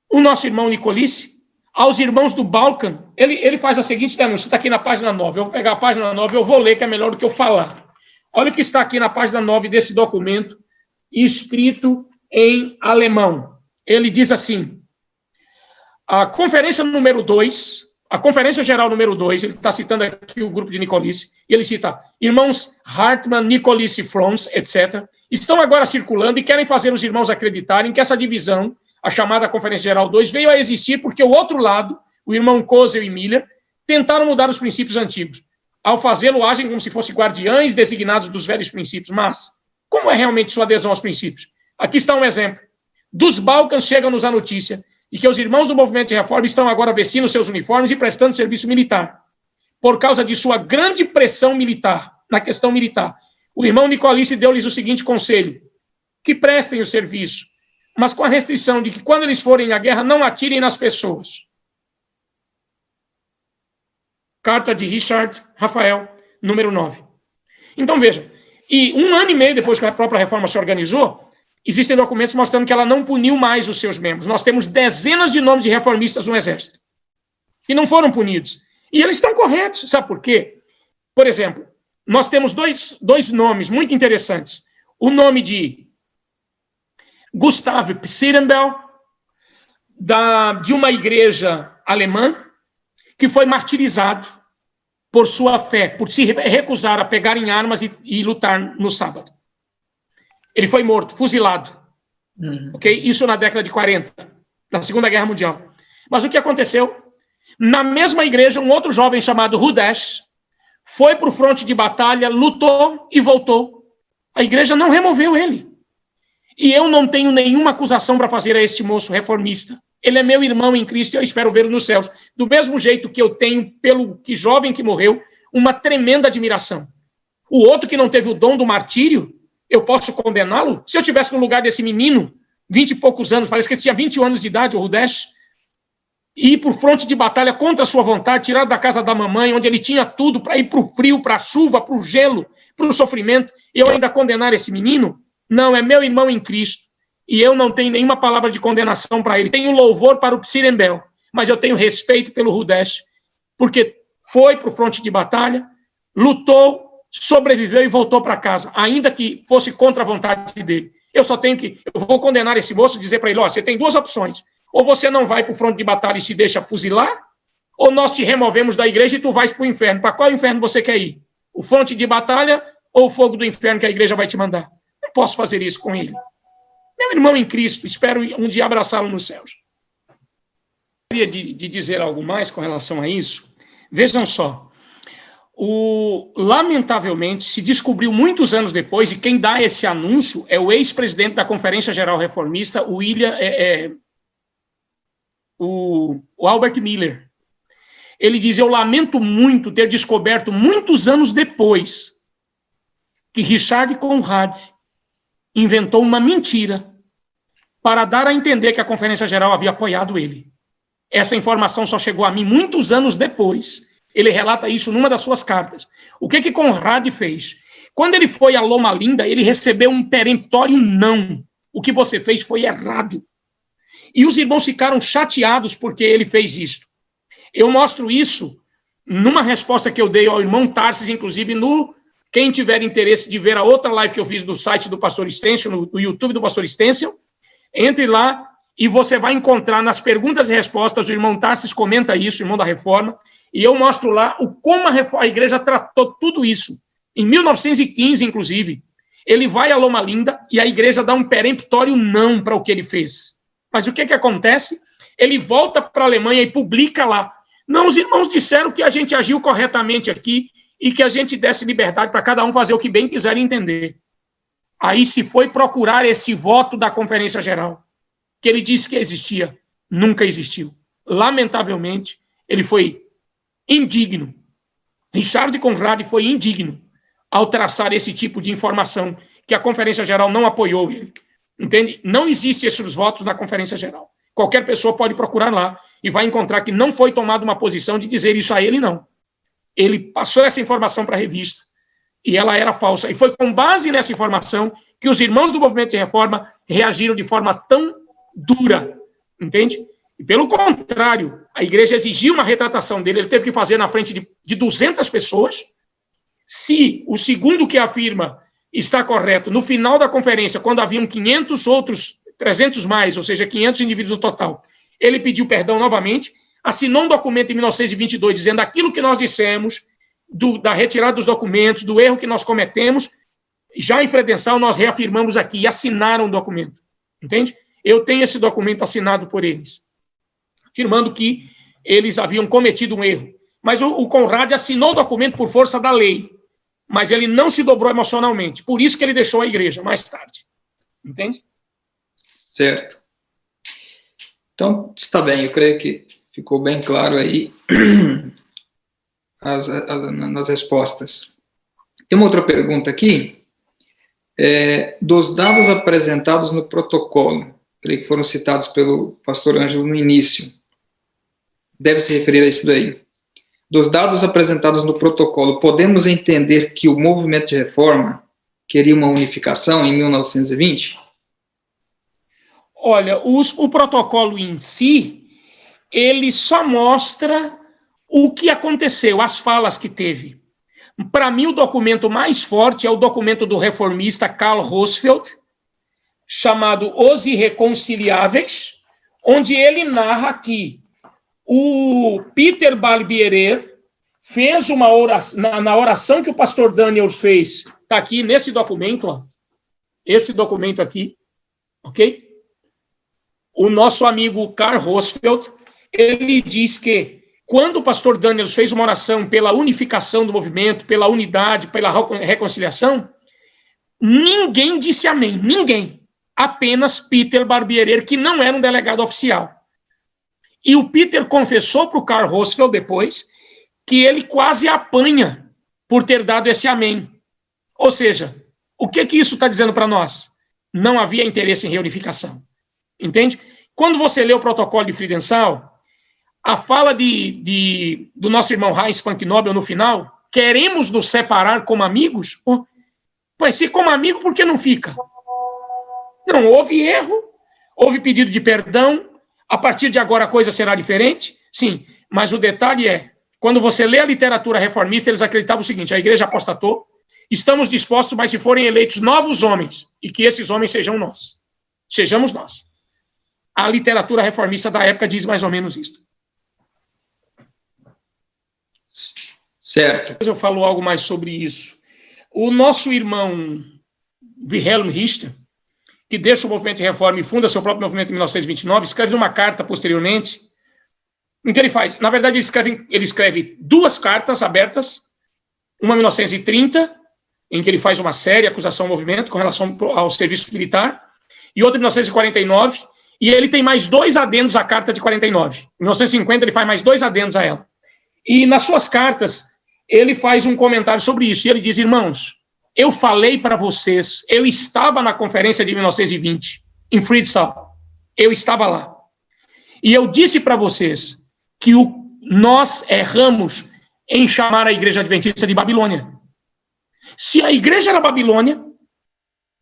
o nosso irmão Nicolice, aos irmãos do Balkan, ele faz a seguinte denúncia, está aqui na página 9, eu vou pegar a página 9 e eu vou ler, que é melhor do que eu falar. Olha o que está aqui na página 9 desse documento, escrito em alemão. Ele diz assim, a conferência número 2, a conferência geral número 2, ele está citando aqui o grupo de Nicolice, e ele cita, irmãos Hartmann, Nicolice, Frons, etc., estão agora circulando e querem fazer os irmãos acreditarem que essa divisão, a chamada Conferência Geral 2, veio a existir porque o outro lado, o irmão Kozel e Miller, tentaram mudar os princípios antigos. Ao fazê-lo, agem como se fossem guardiães designados dos velhos princípios. Mas, como é realmente sua adesão aos princípios? Aqui está um exemplo. Dos Balcãs chega-nos a notícia de que os irmãos do movimento de reforma estão agora vestindo seus uniformes e prestando serviço militar. Por causa de sua grande pressão militar, na questão militar, o irmão Nicolice deu-lhes o seguinte conselho, que prestem o serviço, mas com a restrição de que, quando eles forem à guerra, não atirem nas pessoas. Carta de Richard Rafael, número 9. Então, veja, e 1 ano e meio depois que a própria reforma se organizou, existem documentos mostrando que ela não puniu mais os seus membros. Nós temos dezenas de nomes de reformistas no Exército, que não foram punidos. E eles estão corretos, sabe por quê? Por exemplo, nós temos dois nomes muito interessantes. O nome de Gustav Psirrenbel, de uma igreja alemã, que foi martirizado por sua fé, por se recusar a pegar em armas e lutar no sábado. Ele foi morto, fuzilado. Okay? Isso na década de 40, na Segunda Guerra Mundial. Mas o que aconteceu? Na mesma igreja, um outro jovem chamado Rudesh foi para o fronte de batalha, lutou e voltou. A igreja não removeu ele. E eu não tenho nenhuma acusação para fazer a este moço reformista. Ele é meu irmão em Cristo e eu espero vê-lo nos céus. Do mesmo jeito que eu tenho, pelo que jovem que morreu, uma tremenda admiração. O outro que não teve o dom do martírio, eu posso condená-lo? Se eu estivesse no lugar desse menino, 20 e poucos anos, parece que ele tinha 21 anos de idade, o Rudesh, e ir por fronte de batalha contra a sua vontade, tirado da casa da mamãe, onde ele tinha tudo para ir para o frio, para a chuva, para o gelo, para o sofrimento, e eu ainda condenar esse menino? Não, é meu irmão em Cristo. E eu não tenho nenhuma palavra de condenação para ele. Tenho louvor para o Psirrenbel, mas eu tenho respeito pelo Rudesh, porque foi para o fronte de batalha, lutou, sobreviveu e voltou para casa, ainda que fosse contra a vontade dele. Eu vou condenar esse moço e dizer para ele, você tem duas opções. Ou você não vai para o fronte de batalha e se deixa fuzilar, ou nós te removemos da igreja e tu vais para o inferno. Para qual inferno você quer ir? O fronte de batalha ou o fogo do inferno que a igreja vai te mandar? Não posso fazer isso com ele. Meu irmão em Cristo, espero um dia abraçá-lo nos céus. Eu gostaria de dizer algo mais com relação a isso. Vejam só, lamentavelmente, se descobriu muitos anos depois, e quem dá esse anúncio é o ex-presidente da Conferência Geral Reformista, o Albert Miller. Ele diz, eu lamento muito ter descoberto muitos anos depois que Richard Conrad inventou uma mentira para dar a entender que a Conferência Geral havia apoiado ele. Essa informação só chegou a mim muitos anos depois. Ele relata isso numa das suas cartas. O que Conrad fez? Quando ele foi a Loma Linda, ele recebeu um peremptório não. O que você fez foi errado. E os irmãos ficaram chateados porque ele fez isso. Eu mostro isso numa resposta que eu dei ao irmão Tarsis, inclusive quem tiver interesse de ver a outra live que eu fiz do site do Pastor Stencil, no YouTube do Pastor Stencil, entre lá e você vai encontrar nas perguntas e respostas, o irmão Tarsis comenta isso, o irmão da Reforma, e eu mostro lá como a igreja tratou tudo isso. Em 1915, inclusive, ele vai a Loma Linda e a igreja dá um peremptório não para o que ele fez. Mas o que acontece? Ele volta para a Alemanha e publica lá. Não, os irmãos disseram que a gente agiu corretamente aqui e que a gente desse liberdade para cada um fazer o que bem quiser entender. Aí se foi procurar esse voto da Conferência Geral, que ele disse que existia, nunca existiu. Lamentavelmente, ele foi indigno. Richard Conrad foi indigno ao traçar esse tipo de informação que a Conferência Geral não apoiou ele. Entende? Não existe esses votos na Conferência Geral. Qualquer pessoa pode procurar lá e vai encontrar que não foi tomada uma posição de dizer isso a ele, não. Ele passou essa informação para a revista e ela era falsa. E foi com base nessa informação que os irmãos do movimento de reforma reagiram de forma tão dura, entende? E pelo contrário, a igreja exigiu uma retratação dele, ele teve que fazer na frente de 200 pessoas. Se o segundo que afirma está correto, no final da conferência, quando haviam 500 outros, 300 mais, ou seja, 500 indivíduos no total, ele pediu perdão novamente, assinou um documento em 1922 dizendo aquilo que nós dissemos, da retirada dos documentos, do erro que nós cometemos, já em Fredensal nós reafirmamos aqui e assinaram o documento, entende? Eu tenho esse documento assinado por eles, afirmando que eles haviam cometido um erro. Mas o Conrad assinou o documento por força da lei, mas ele não se dobrou emocionalmente. Por isso que ele deixou a igreja mais tarde. Entende? Certo. Então, está bem. Eu creio que ficou bem claro aí nas respostas. Tem uma outra pergunta aqui. Dos dados apresentados no protocolo, creio que foram citados pelo pastor Ângelo no início, deve se referir a isso daí. Dos dados apresentados no protocolo, podemos entender que o movimento de reforma queria uma unificação em 1920? Olha, o protocolo em si, ele só mostra o que aconteceu, as falas que teve. Para mim, o documento mais forte é o documento do reformista Karl Rosfeld, chamado Os Irreconciliáveis, onde ele narra que o Peter Barbierer fez uma oração, na oração que o pastor Daniels fez, está aqui nesse documento, ó, esse documento aqui, ok? O nosso amigo Karl Rosfeld, ele diz que quando o pastor Daniels fez uma oração pela unificação do movimento, pela unidade, pela reconciliação, ninguém disse amém, ninguém. Apenas Peter Barbierer, que não era um delegado oficial. E o Peter confessou para o Karl Rosfeld depois que ele quase apanha por ter dado esse amém. Ou seja, o que isso está dizendo para nós? Não havia interesse em reunificação. Entende? Quando você lê o protocolo de Friedensal, a fala do nosso irmão Heinz Funknobel no final, queremos nos separar como amigos? Mas se como amigo, por que não fica? Não, houve erro, houve pedido de perdão, a partir de agora a coisa será diferente? Sim, mas o detalhe é, quando você lê a literatura reformista, eles acreditavam o seguinte, a igreja apostatou, estamos dispostos, mas se forem eleitos novos homens, e que esses homens sejamos nós. A literatura reformista da época diz mais ou menos isso. Certo. Eu falo algo mais sobre isso. O nosso irmão Wilhelm Richter, que deixa o movimento de reforma e funda seu próprio movimento em 1929, escreve uma carta posteriormente, em que ele faz, na verdade ele escreve duas cartas abertas, uma em 1930, em que ele faz uma séria acusação ao movimento com relação ao serviço militar, e outra em 1949, e ele tem mais dois adendos à carta de 49. Em 1950 ele faz mais dois adendos a ela. E nas suas cartas ele faz um comentário sobre isso, e ele diz, irmãos, eu falei para vocês, eu estava na conferência de 1920, em Friedensal, Eu estava lá. E eu disse para vocês que nós erramos em chamar a Igreja Adventista de Babilônia. Se a igreja era Babilônia,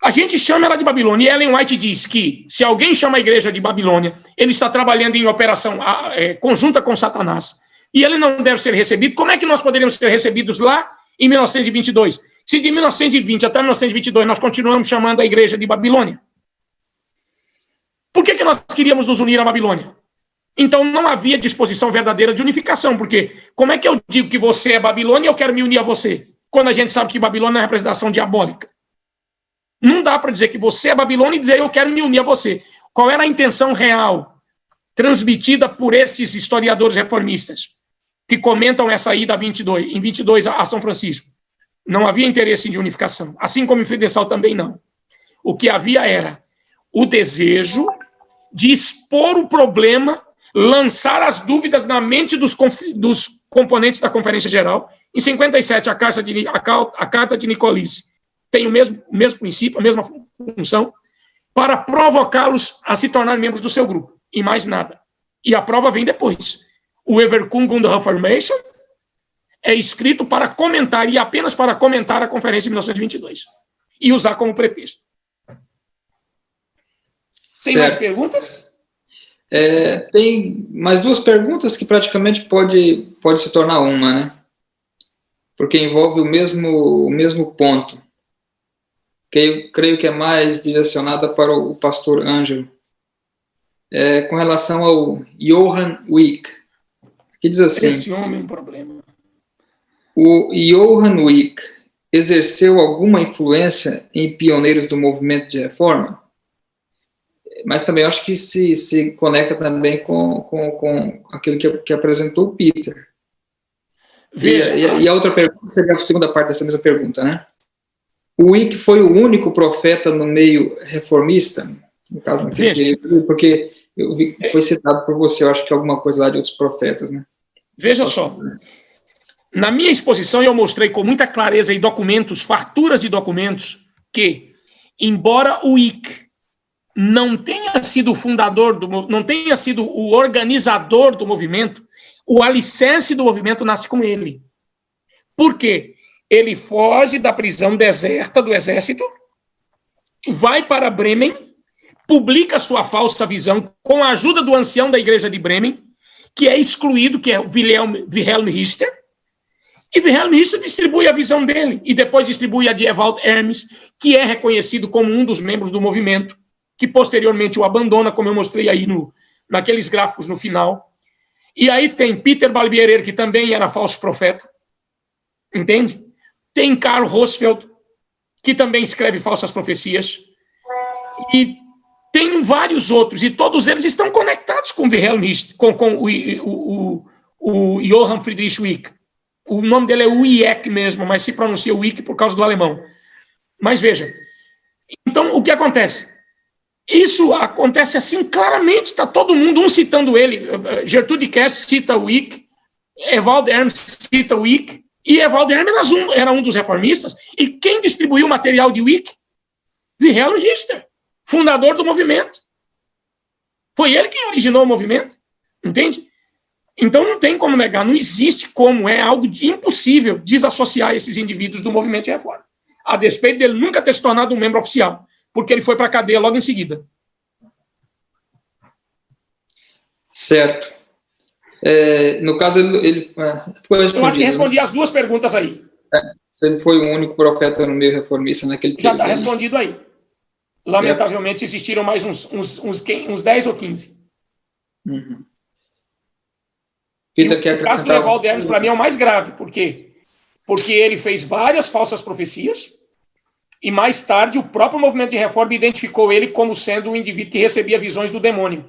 a gente chama ela de Babilônia. E Ellen White diz que se alguém chama a igreja de Babilônia, ele está trabalhando em operação conjunta com Satanás. E ele não deve ser recebido. Como é que nós poderíamos ser recebidos lá em 1922? Se de 1920 até 1922 nós continuamos chamando a igreja de Babilônia. Por que nós queríamos nos unir à Babilônia? Então não havia disposição verdadeira de unificação, porque como é que eu digo que você é Babilônia e eu quero me unir a você? Quando a gente sabe que Babilônia é uma representação diabólica. Não dá para dizer que você é Babilônia e dizer eu quero me unir a você. Qual era a intenção real transmitida por estes historiadores reformistas que comentam essa ida em 22 a São Francisco? Não havia interesse de unificação, assim como em Friedenthal também não. O que havia era o desejo de expor o problema, lançar as dúvidas na mente dos componentes da Conferência Geral. Em 57, a Carta de Nicolis tem o mesmo princípio, a mesma função, para provocá-los a se tornar membros do seu grupo, e mais nada. E a prova vem depois. O Everkundung der Reformation é escrito para comentar, e apenas para comentar a Conferência de 1922, e usar como pretexto. Tem mais perguntas? Tem mais duas perguntas que praticamente pode se tornar uma, né? Porque envolve o mesmo ponto. Que eu creio que é mais direcionada para o pastor Ângelo. Com relação ao Johann Wick, que diz assim... Esse homem é um problema. O Johann Wick exerceu alguma influência em pioneiros do movimento de reforma? Mas também acho que se conecta também com aquilo que apresentou o Peter. Veja, e a outra pergunta seria a segunda parte dessa mesma pergunta, né? O Wick foi o único profeta no meio reformista? No caso, porque eu vi que foi citado por você, eu acho que alguma coisa lá de outros profetas, né? Veja só. Na minha exposição, eu mostrei com muita clareza em documentos, farturas de documentos, que, embora o Wick não tenha sido o fundador, não tenha sido o organizador do movimento, o alicerce do movimento nasce com ele. Por quê? Ele foge da prisão deserta do exército, vai para Bremen, publica sua falsa visão com a ajuda do ancião da igreja de Bremen, que é excluído, que é Wilhelm Richter, e Wilhelm Richter distribui a visão dele, e depois distribui a de Ewald Hermes, que é reconhecido como um dos membros do movimento, que posteriormente o abandona, como eu mostrei aí naqueles gráficos no final. E aí tem Peter Balbierer, que também era falso profeta, entende? Tem Karl Rosfeld, que também escreve falsas profecias, e tem vários outros, e todos eles estão conectados com Wilhelm Richter, com o Johann Friedrich Wick. O nome dele é Wieck mesmo, mas se pronuncia Wick por causa do alemão. Mas veja, então o que acontece? Isso acontece assim claramente, está todo mundo, um citando ele. Gertrude Kess cita Wick, Ewald Hermes cita Wick, e Ewald Hermes era um dos reformistas. E quem distribuiu o material de Wick? Wilhelm Richter, fundador do movimento. Foi ele quem originou o movimento, entende? Então não tem como negar, não existe como, é algo impossível desassociar esses indivíduos do movimento de reforma. A despeito dele nunca ter se tornado um membro oficial, porque ele foi para a cadeia logo em seguida. Certo. No caso, ele eu acho que respondi as duas perguntas aí. Se ele foi o único profeta no meio reformista naquele período. Já está respondido aí. Lamentavelmente, existiram mais uns 10 ou 15. Uhum. O caso do Ewald Hermes, para mim, é o mais grave. Por quê? Porque ele fez várias falsas profecias, e mais tarde o próprio movimento de reforma identificou ele como sendo um indivíduo que recebia visões do demônio.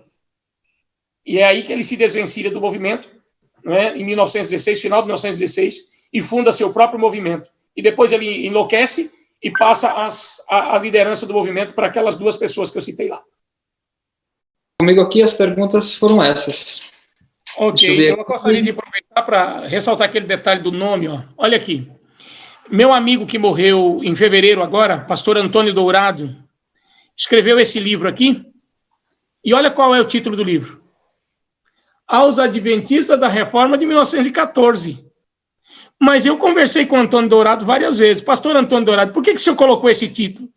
E é aí que ele se desvencilha do movimento, né, em 1916, final de 1916, e funda seu próprio movimento. E depois ele enlouquece e passa a liderança do movimento para aquelas duas pessoas que eu citei lá. Comigo aqui as perguntas foram essas. Ok, eu gostaria de aproveitar para ressaltar aquele detalhe do nome. Ó. Olha aqui. Meu amigo que morreu em fevereiro agora, pastor Antônio Dourado, escreveu esse livro aqui, E olha qual é o título do livro. Aos Adventistas da Reforma de 1914. Mas eu conversei com o Antônio Dourado várias vezes. Pastor Antônio Dourado, por que o senhor colocou esse título?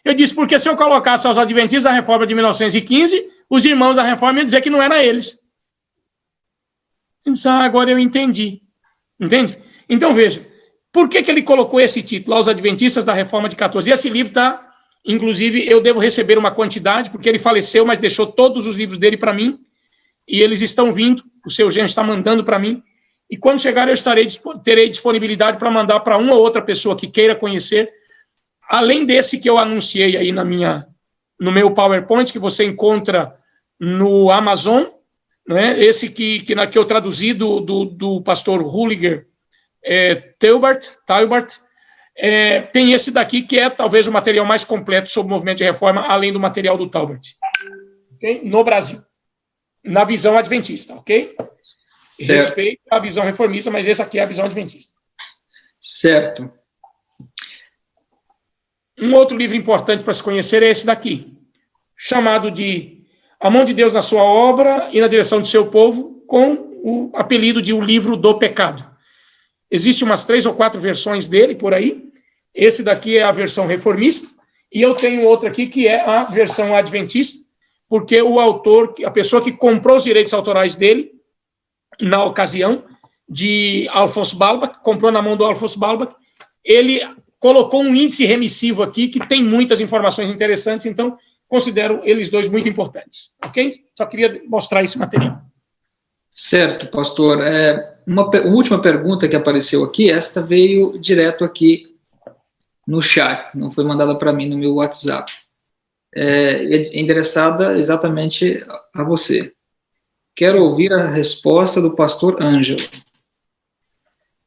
Eu disse, porque se eu colocasse aos Adventistas da Reforma de 1915, os irmãos da Reforma iam dizer que não era eles. Eu disse, agora eu entendi. Entende? Então, veja, por que ele colocou esse título, aos Adventistas da Reforma de 14? E esse livro está, inclusive, eu devo receber uma quantidade, porque ele faleceu, mas deixou todos os livros dele para mim, e eles estão vindo, o seu genro está mandando para mim, e quando chegar eu terei disponibilidade para mandar para uma ou outra pessoa que queira conhecer, além desse que eu anunciei aí no meu PowerPoint, que você encontra no Amazon, né? Esse que eu traduzi do pastor Hulliger Teubart, tem esse daqui, que é talvez o material mais completo sobre o movimento de reforma, além do material do Taubert, okay? No Brasil, na visão adventista, ok? Certo. Respeito à visão reformista, mas esse aqui é a visão adventista. Certo. Um outro livro importante para se conhecer é esse daqui, chamado de A Mão de Deus na Sua Obra e na Direção do Seu Povo, com o apelido de O Livro do Pecado. Existem umas 3 ou 4 versões dele por aí. Esse daqui é a versão reformista, e eu tenho outra aqui que é a versão adventista, porque o autor, a pessoa que comprou os direitos autorais dele, na ocasião, de Alphonse Balbach, comprou na mão do Alphonse Balbach, ele colocou um índice remissivo aqui que tem muitas informações interessantes, então considero eles dois muito importantes, ok? Só queria mostrar esse material. Certo, pastor. Uma última pergunta que apareceu aqui, esta veio direto aqui no chat, não foi mandada para mim no meu WhatsApp. É endereçada exatamente a você. Quero ouvir a resposta do pastor Ângelo.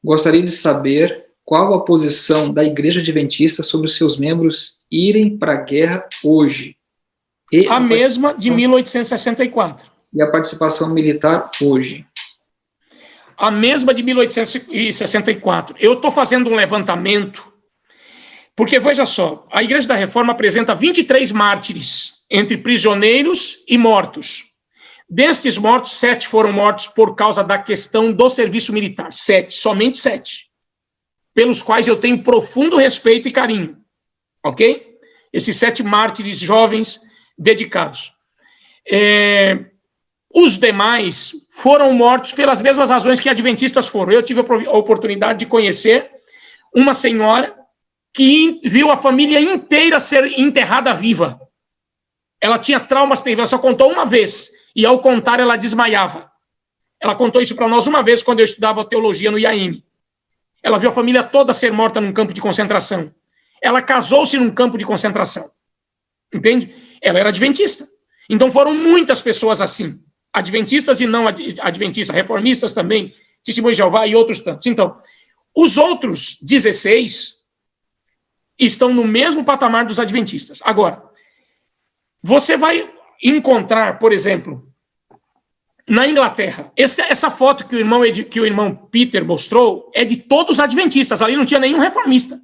Gostaria de saber qual a posição da Igreja Adventista sobre os seus membros irem para a guerra hoje. A mesma de 1864. E a participação militar hoje. A mesma de 1864. Eu estou fazendo um levantamento, porque, veja só, a Igreja da Reforma apresenta 23 mártires, entre prisioneiros e mortos. Destes mortos, 7 foram mortos por causa da questão do serviço militar. 7, somente 7. Pelos quais eu tenho profundo respeito e carinho. Ok? Esses 7 mártires jovens dedicados. Os demais foram mortos pelas mesmas razões que adventistas foram. Eu tive a oportunidade de conhecer uma senhora que viu a família inteira ser enterrada viva. Ela tinha traumas terríveis, ela só contou uma vez, e ao contar ela desmaiava. Ela contou isso para nós uma vez quando eu estudava teologia no IAM. Ela viu a família toda ser morta num campo de concentração. Ela casou-se num campo de concentração. Entende? Ela era adventista. Então foram muitas pessoas assim. Adventistas e não adventistas, reformistas também, Testemunho de Jeová e outros tantos. Então, os outros 16 estão no mesmo patamar dos adventistas. Agora, você vai encontrar, por exemplo, na Inglaterra, essa foto que o irmão Peter mostrou é de todos os adventistas, ali não tinha nenhum reformista.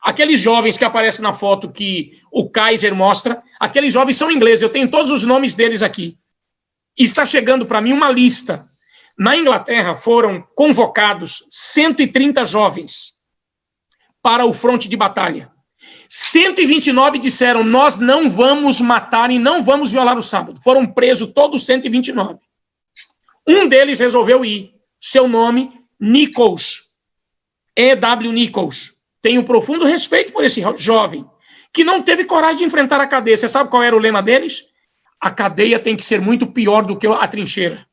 Aqueles jovens que aparecem na foto que o Kaiser mostra, aqueles jovens são ingleses, eu tenho todos os nomes deles aqui. E está chegando para mim uma lista. Na Inglaterra foram convocados 130 jovens para o fronte de batalha. 129 disseram, nós não vamos matar e não vamos violar o sábado. Foram presos todos 129. Um deles resolveu ir. Seu nome, Nichols. E.W. Nichols. Tenho profundo respeito por esse jovem, que não teve coragem de enfrentar a cadeia. Você sabe qual era o lema deles? A cadeia tem que ser muito pior do que a trincheira.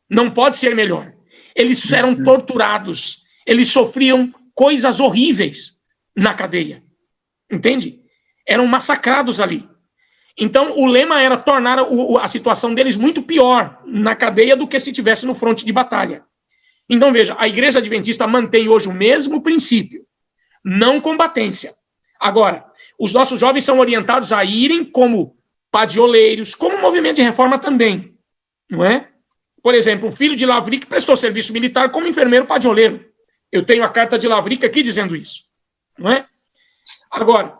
Não pode ser melhor. Eles eram torturados. Eles sofriam coisas horríveis na cadeia. Entende? Eram massacrados ali. Então, o lema era tornar a situação deles muito pior na cadeia do que se tivesse no fronte de batalha. Então, veja, a Igreja Adventista mantém hoje o mesmo princípio. Não combatência. Agora, os nossos jovens são orientados a irem como padioleiros, como movimento de reforma também. Não é? Por exemplo, o filho de Lavric prestou serviço militar como enfermeiro padioleiro. Eu tenho a carta de Lavric aqui dizendo isso. Não é? Agora,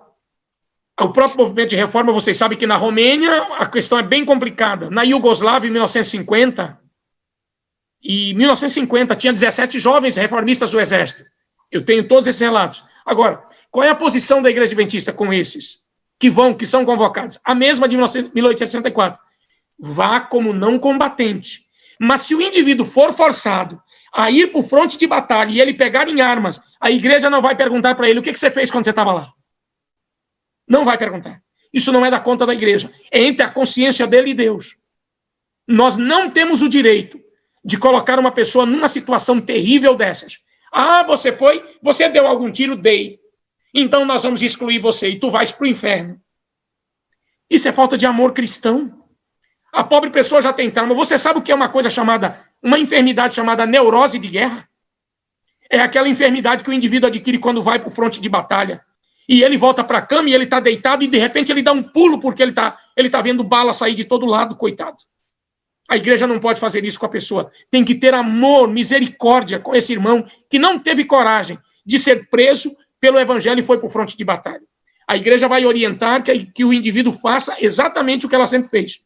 O próprio movimento de reforma, vocês sabem que na Romênia a questão é bem complicada. Na Iugoslávia, em 1950, tinha 17 jovens reformistas do exército. Eu tenho todos esses relatos. Agora, qual é a posição da Igreja Adventista com esses que são convocados? A mesma de 1864. Vá como não combatente. Mas se o indivíduo for forçado a ir para o fronte de batalha e ele pegar em armas, a igreja não vai perguntar para ele o que você fez quando você estava lá. Não vai perguntar. Isso não é da conta da igreja. É entre a consciência dele e Deus. Nós não temos o direito de colocar uma pessoa numa situação terrível dessas. Você deu algum tiro? Dei. Então nós vamos excluir você e tu vais para o inferno. Isso é falta de amor cristão. A pobre pessoa já tem trauma. Você sabe o que é uma enfermidade chamada neurose de guerra? É aquela enfermidade que o indivíduo adquire quando vai para o fronte de batalha. E ele volta para a cama e ele está deitado e de repente ele dá um pulo porque ele tá vendo bala sair de todo lado, coitado. A igreja não pode fazer isso com a pessoa. Tem que ter amor, misericórdia com esse irmão que não teve coragem de ser preso pelo evangelho e foi para o fronte de batalha. A igreja vai orientar que o indivíduo faça exatamente o que ela sempre fez.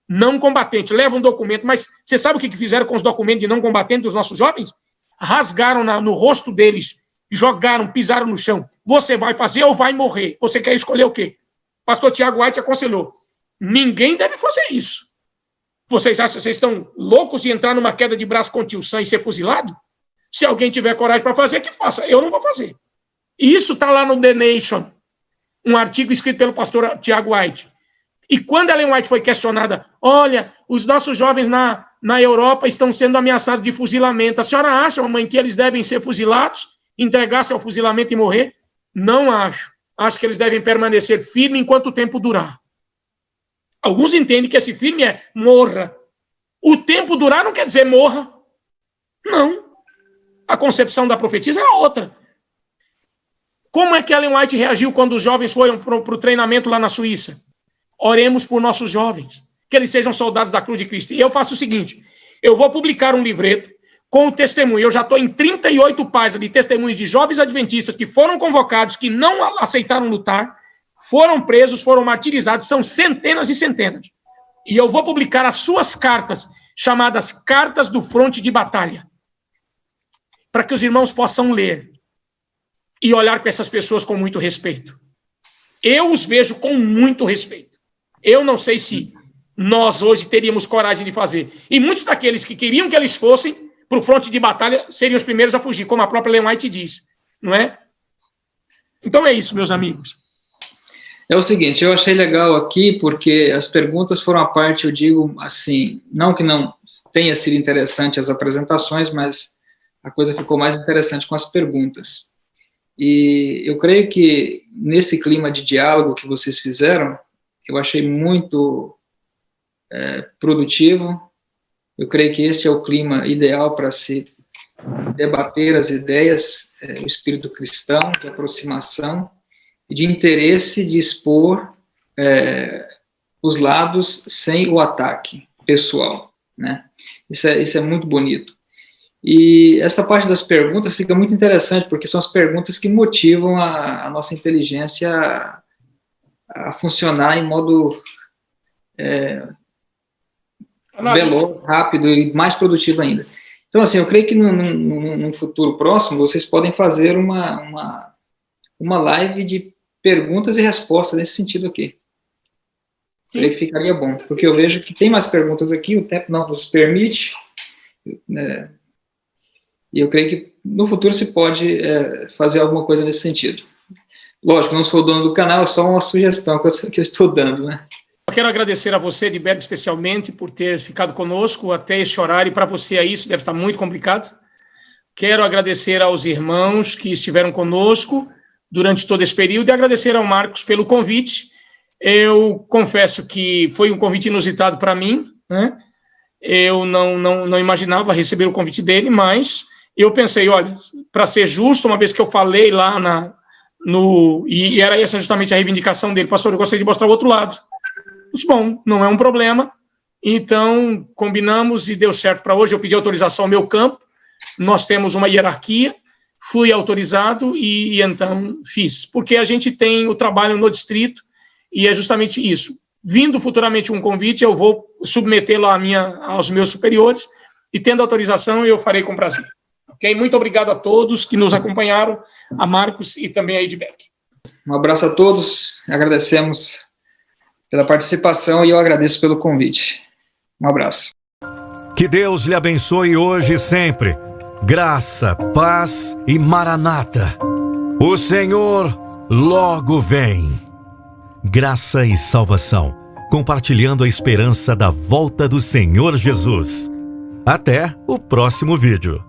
Não combatente, leva um documento, mas você sabe o que fizeram com os documentos de não combatente dos nossos jovens? Rasgaram no rosto deles, jogaram, pisaram no chão. Você vai fazer ou vai morrer? Você quer escolher o quê? Pastor Tiago White aconselhou. Ninguém deve fazer isso. Vocês acham que vocês estão loucos de entrar numa queda de braço com tio Sam e ser fuzilado? Se alguém tiver coragem para fazer, que faça. Eu não vou fazer. E isso está lá no The Nation, um artigo escrito pelo pastor Tiago White. E quando Ellen White foi questionada, olha, os nossos jovens na Europa estão sendo ameaçados de fuzilamento. A senhora acha, mamãe, que eles devem ser fuzilados, entregar-se ao fuzilamento e morrer? Não acho. Acho que eles devem permanecer firmes enquanto o tempo durar. Alguns entendem que esse firme é morra. O tempo durar não quer dizer morra. Não. A concepção da profetisa é outra. Como é que Ellen White reagiu quando os jovens foram para o treinamento lá na Suíça? Oremos por nossos jovens, que eles sejam soldados da cruz de Cristo. E eu faço o seguinte, eu vou publicar um livreto com o testemunho. Eu já estou em 38 páginas de testemunhos de jovens adventistas que foram convocados, que não aceitaram lutar, foram presos, foram martirizados, são centenas e centenas. E eu vou publicar as suas cartas, chamadas Cartas do Fronte de Batalha, para que os irmãos possam ler e olhar para essas pessoas com muito respeito. Eu os vejo com muito respeito. Eu não sei se nós hoje teríamos coragem de fazer. E muitos daqueles que queriam que eles fossem para o fronte de batalha seriam os primeiros a fugir, como a própria Ellen White diz, não é? Então é isso, meus amigos. É o seguinte, eu achei legal aqui porque as perguntas foram a parte, eu digo assim, não que não tenha sido interessante as apresentações, mas a coisa ficou mais interessante com as perguntas. E eu creio que nesse clima de diálogo que vocês fizeram, eu achei muito produtivo. Eu creio que esse é o clima ideal para se debater as ideias, o espírito cristão, de aproximação e de interesse de expor os lados sem o ataque pessoal, né? Isso é muito bonito. E essa parte das perguntas fica muito interessante, porque são as perguntas que motivam a nossa inteligência a funcionar em modo veloz, rápido e mais produtivo ainda. Então, assim, eu creio que num futuro próximo, vocês podem fazer uma live de perguntas e respostas nesse sentido aqui. Sim. Creio que ficaria bom, porque eu vejo que tem mais perguntas aqui, o tempo não nos permite, né? E eu creio que no futuro se pode fazer alguma coisa nesse sentido. Lógico, não sou o dono do canal, é só uma sugestão que eu estou dando, né? Eu quero agradecer a você, Edberto, especialmente, por ter ficado conosco até esse horário, e para você aí isso deve estar muito complicado. Quero agradecer aos irmãos que estiveram conosco durante todo esse período e agradecer ao Marcos pelo convite. Eu confesso que foi um convite inusitado para mim, né? Eu não imaginava receber o convite dele, mas eu pensei, olha, para ser justo, uma vez que eu falei lá e era essa justamente a reivindicação dele, pastor, eu gostaria de mostrar o outro lado. Eu disse, bom, não é um problema, então combinamos e deu certo para hoje. Eu pedi autorização ao meu campo, nós temos uma hierarquia, fui autorizado e então fiz, porque a gente tem o trabalho no distrito e é justamente isso. Vindo futuramente um convite, eu vou submetê-lo aos meus superiores, e tendo autorização, eu farei com prazer. Ok? Muito obrigado a todos que nos acompanharam, a Marcos e também a Edbeck. Um abraço a todos, agradecemos pela participação e eu agradeço pelo convite. Um abraço. Que Deus lhe abençoe hoje e sempre. Graça, paz e maranata. O Senhor logo vem. Graça e salvação, compartilhando a esperança da volta do Senhor Jesus. Até o próximo vídeo.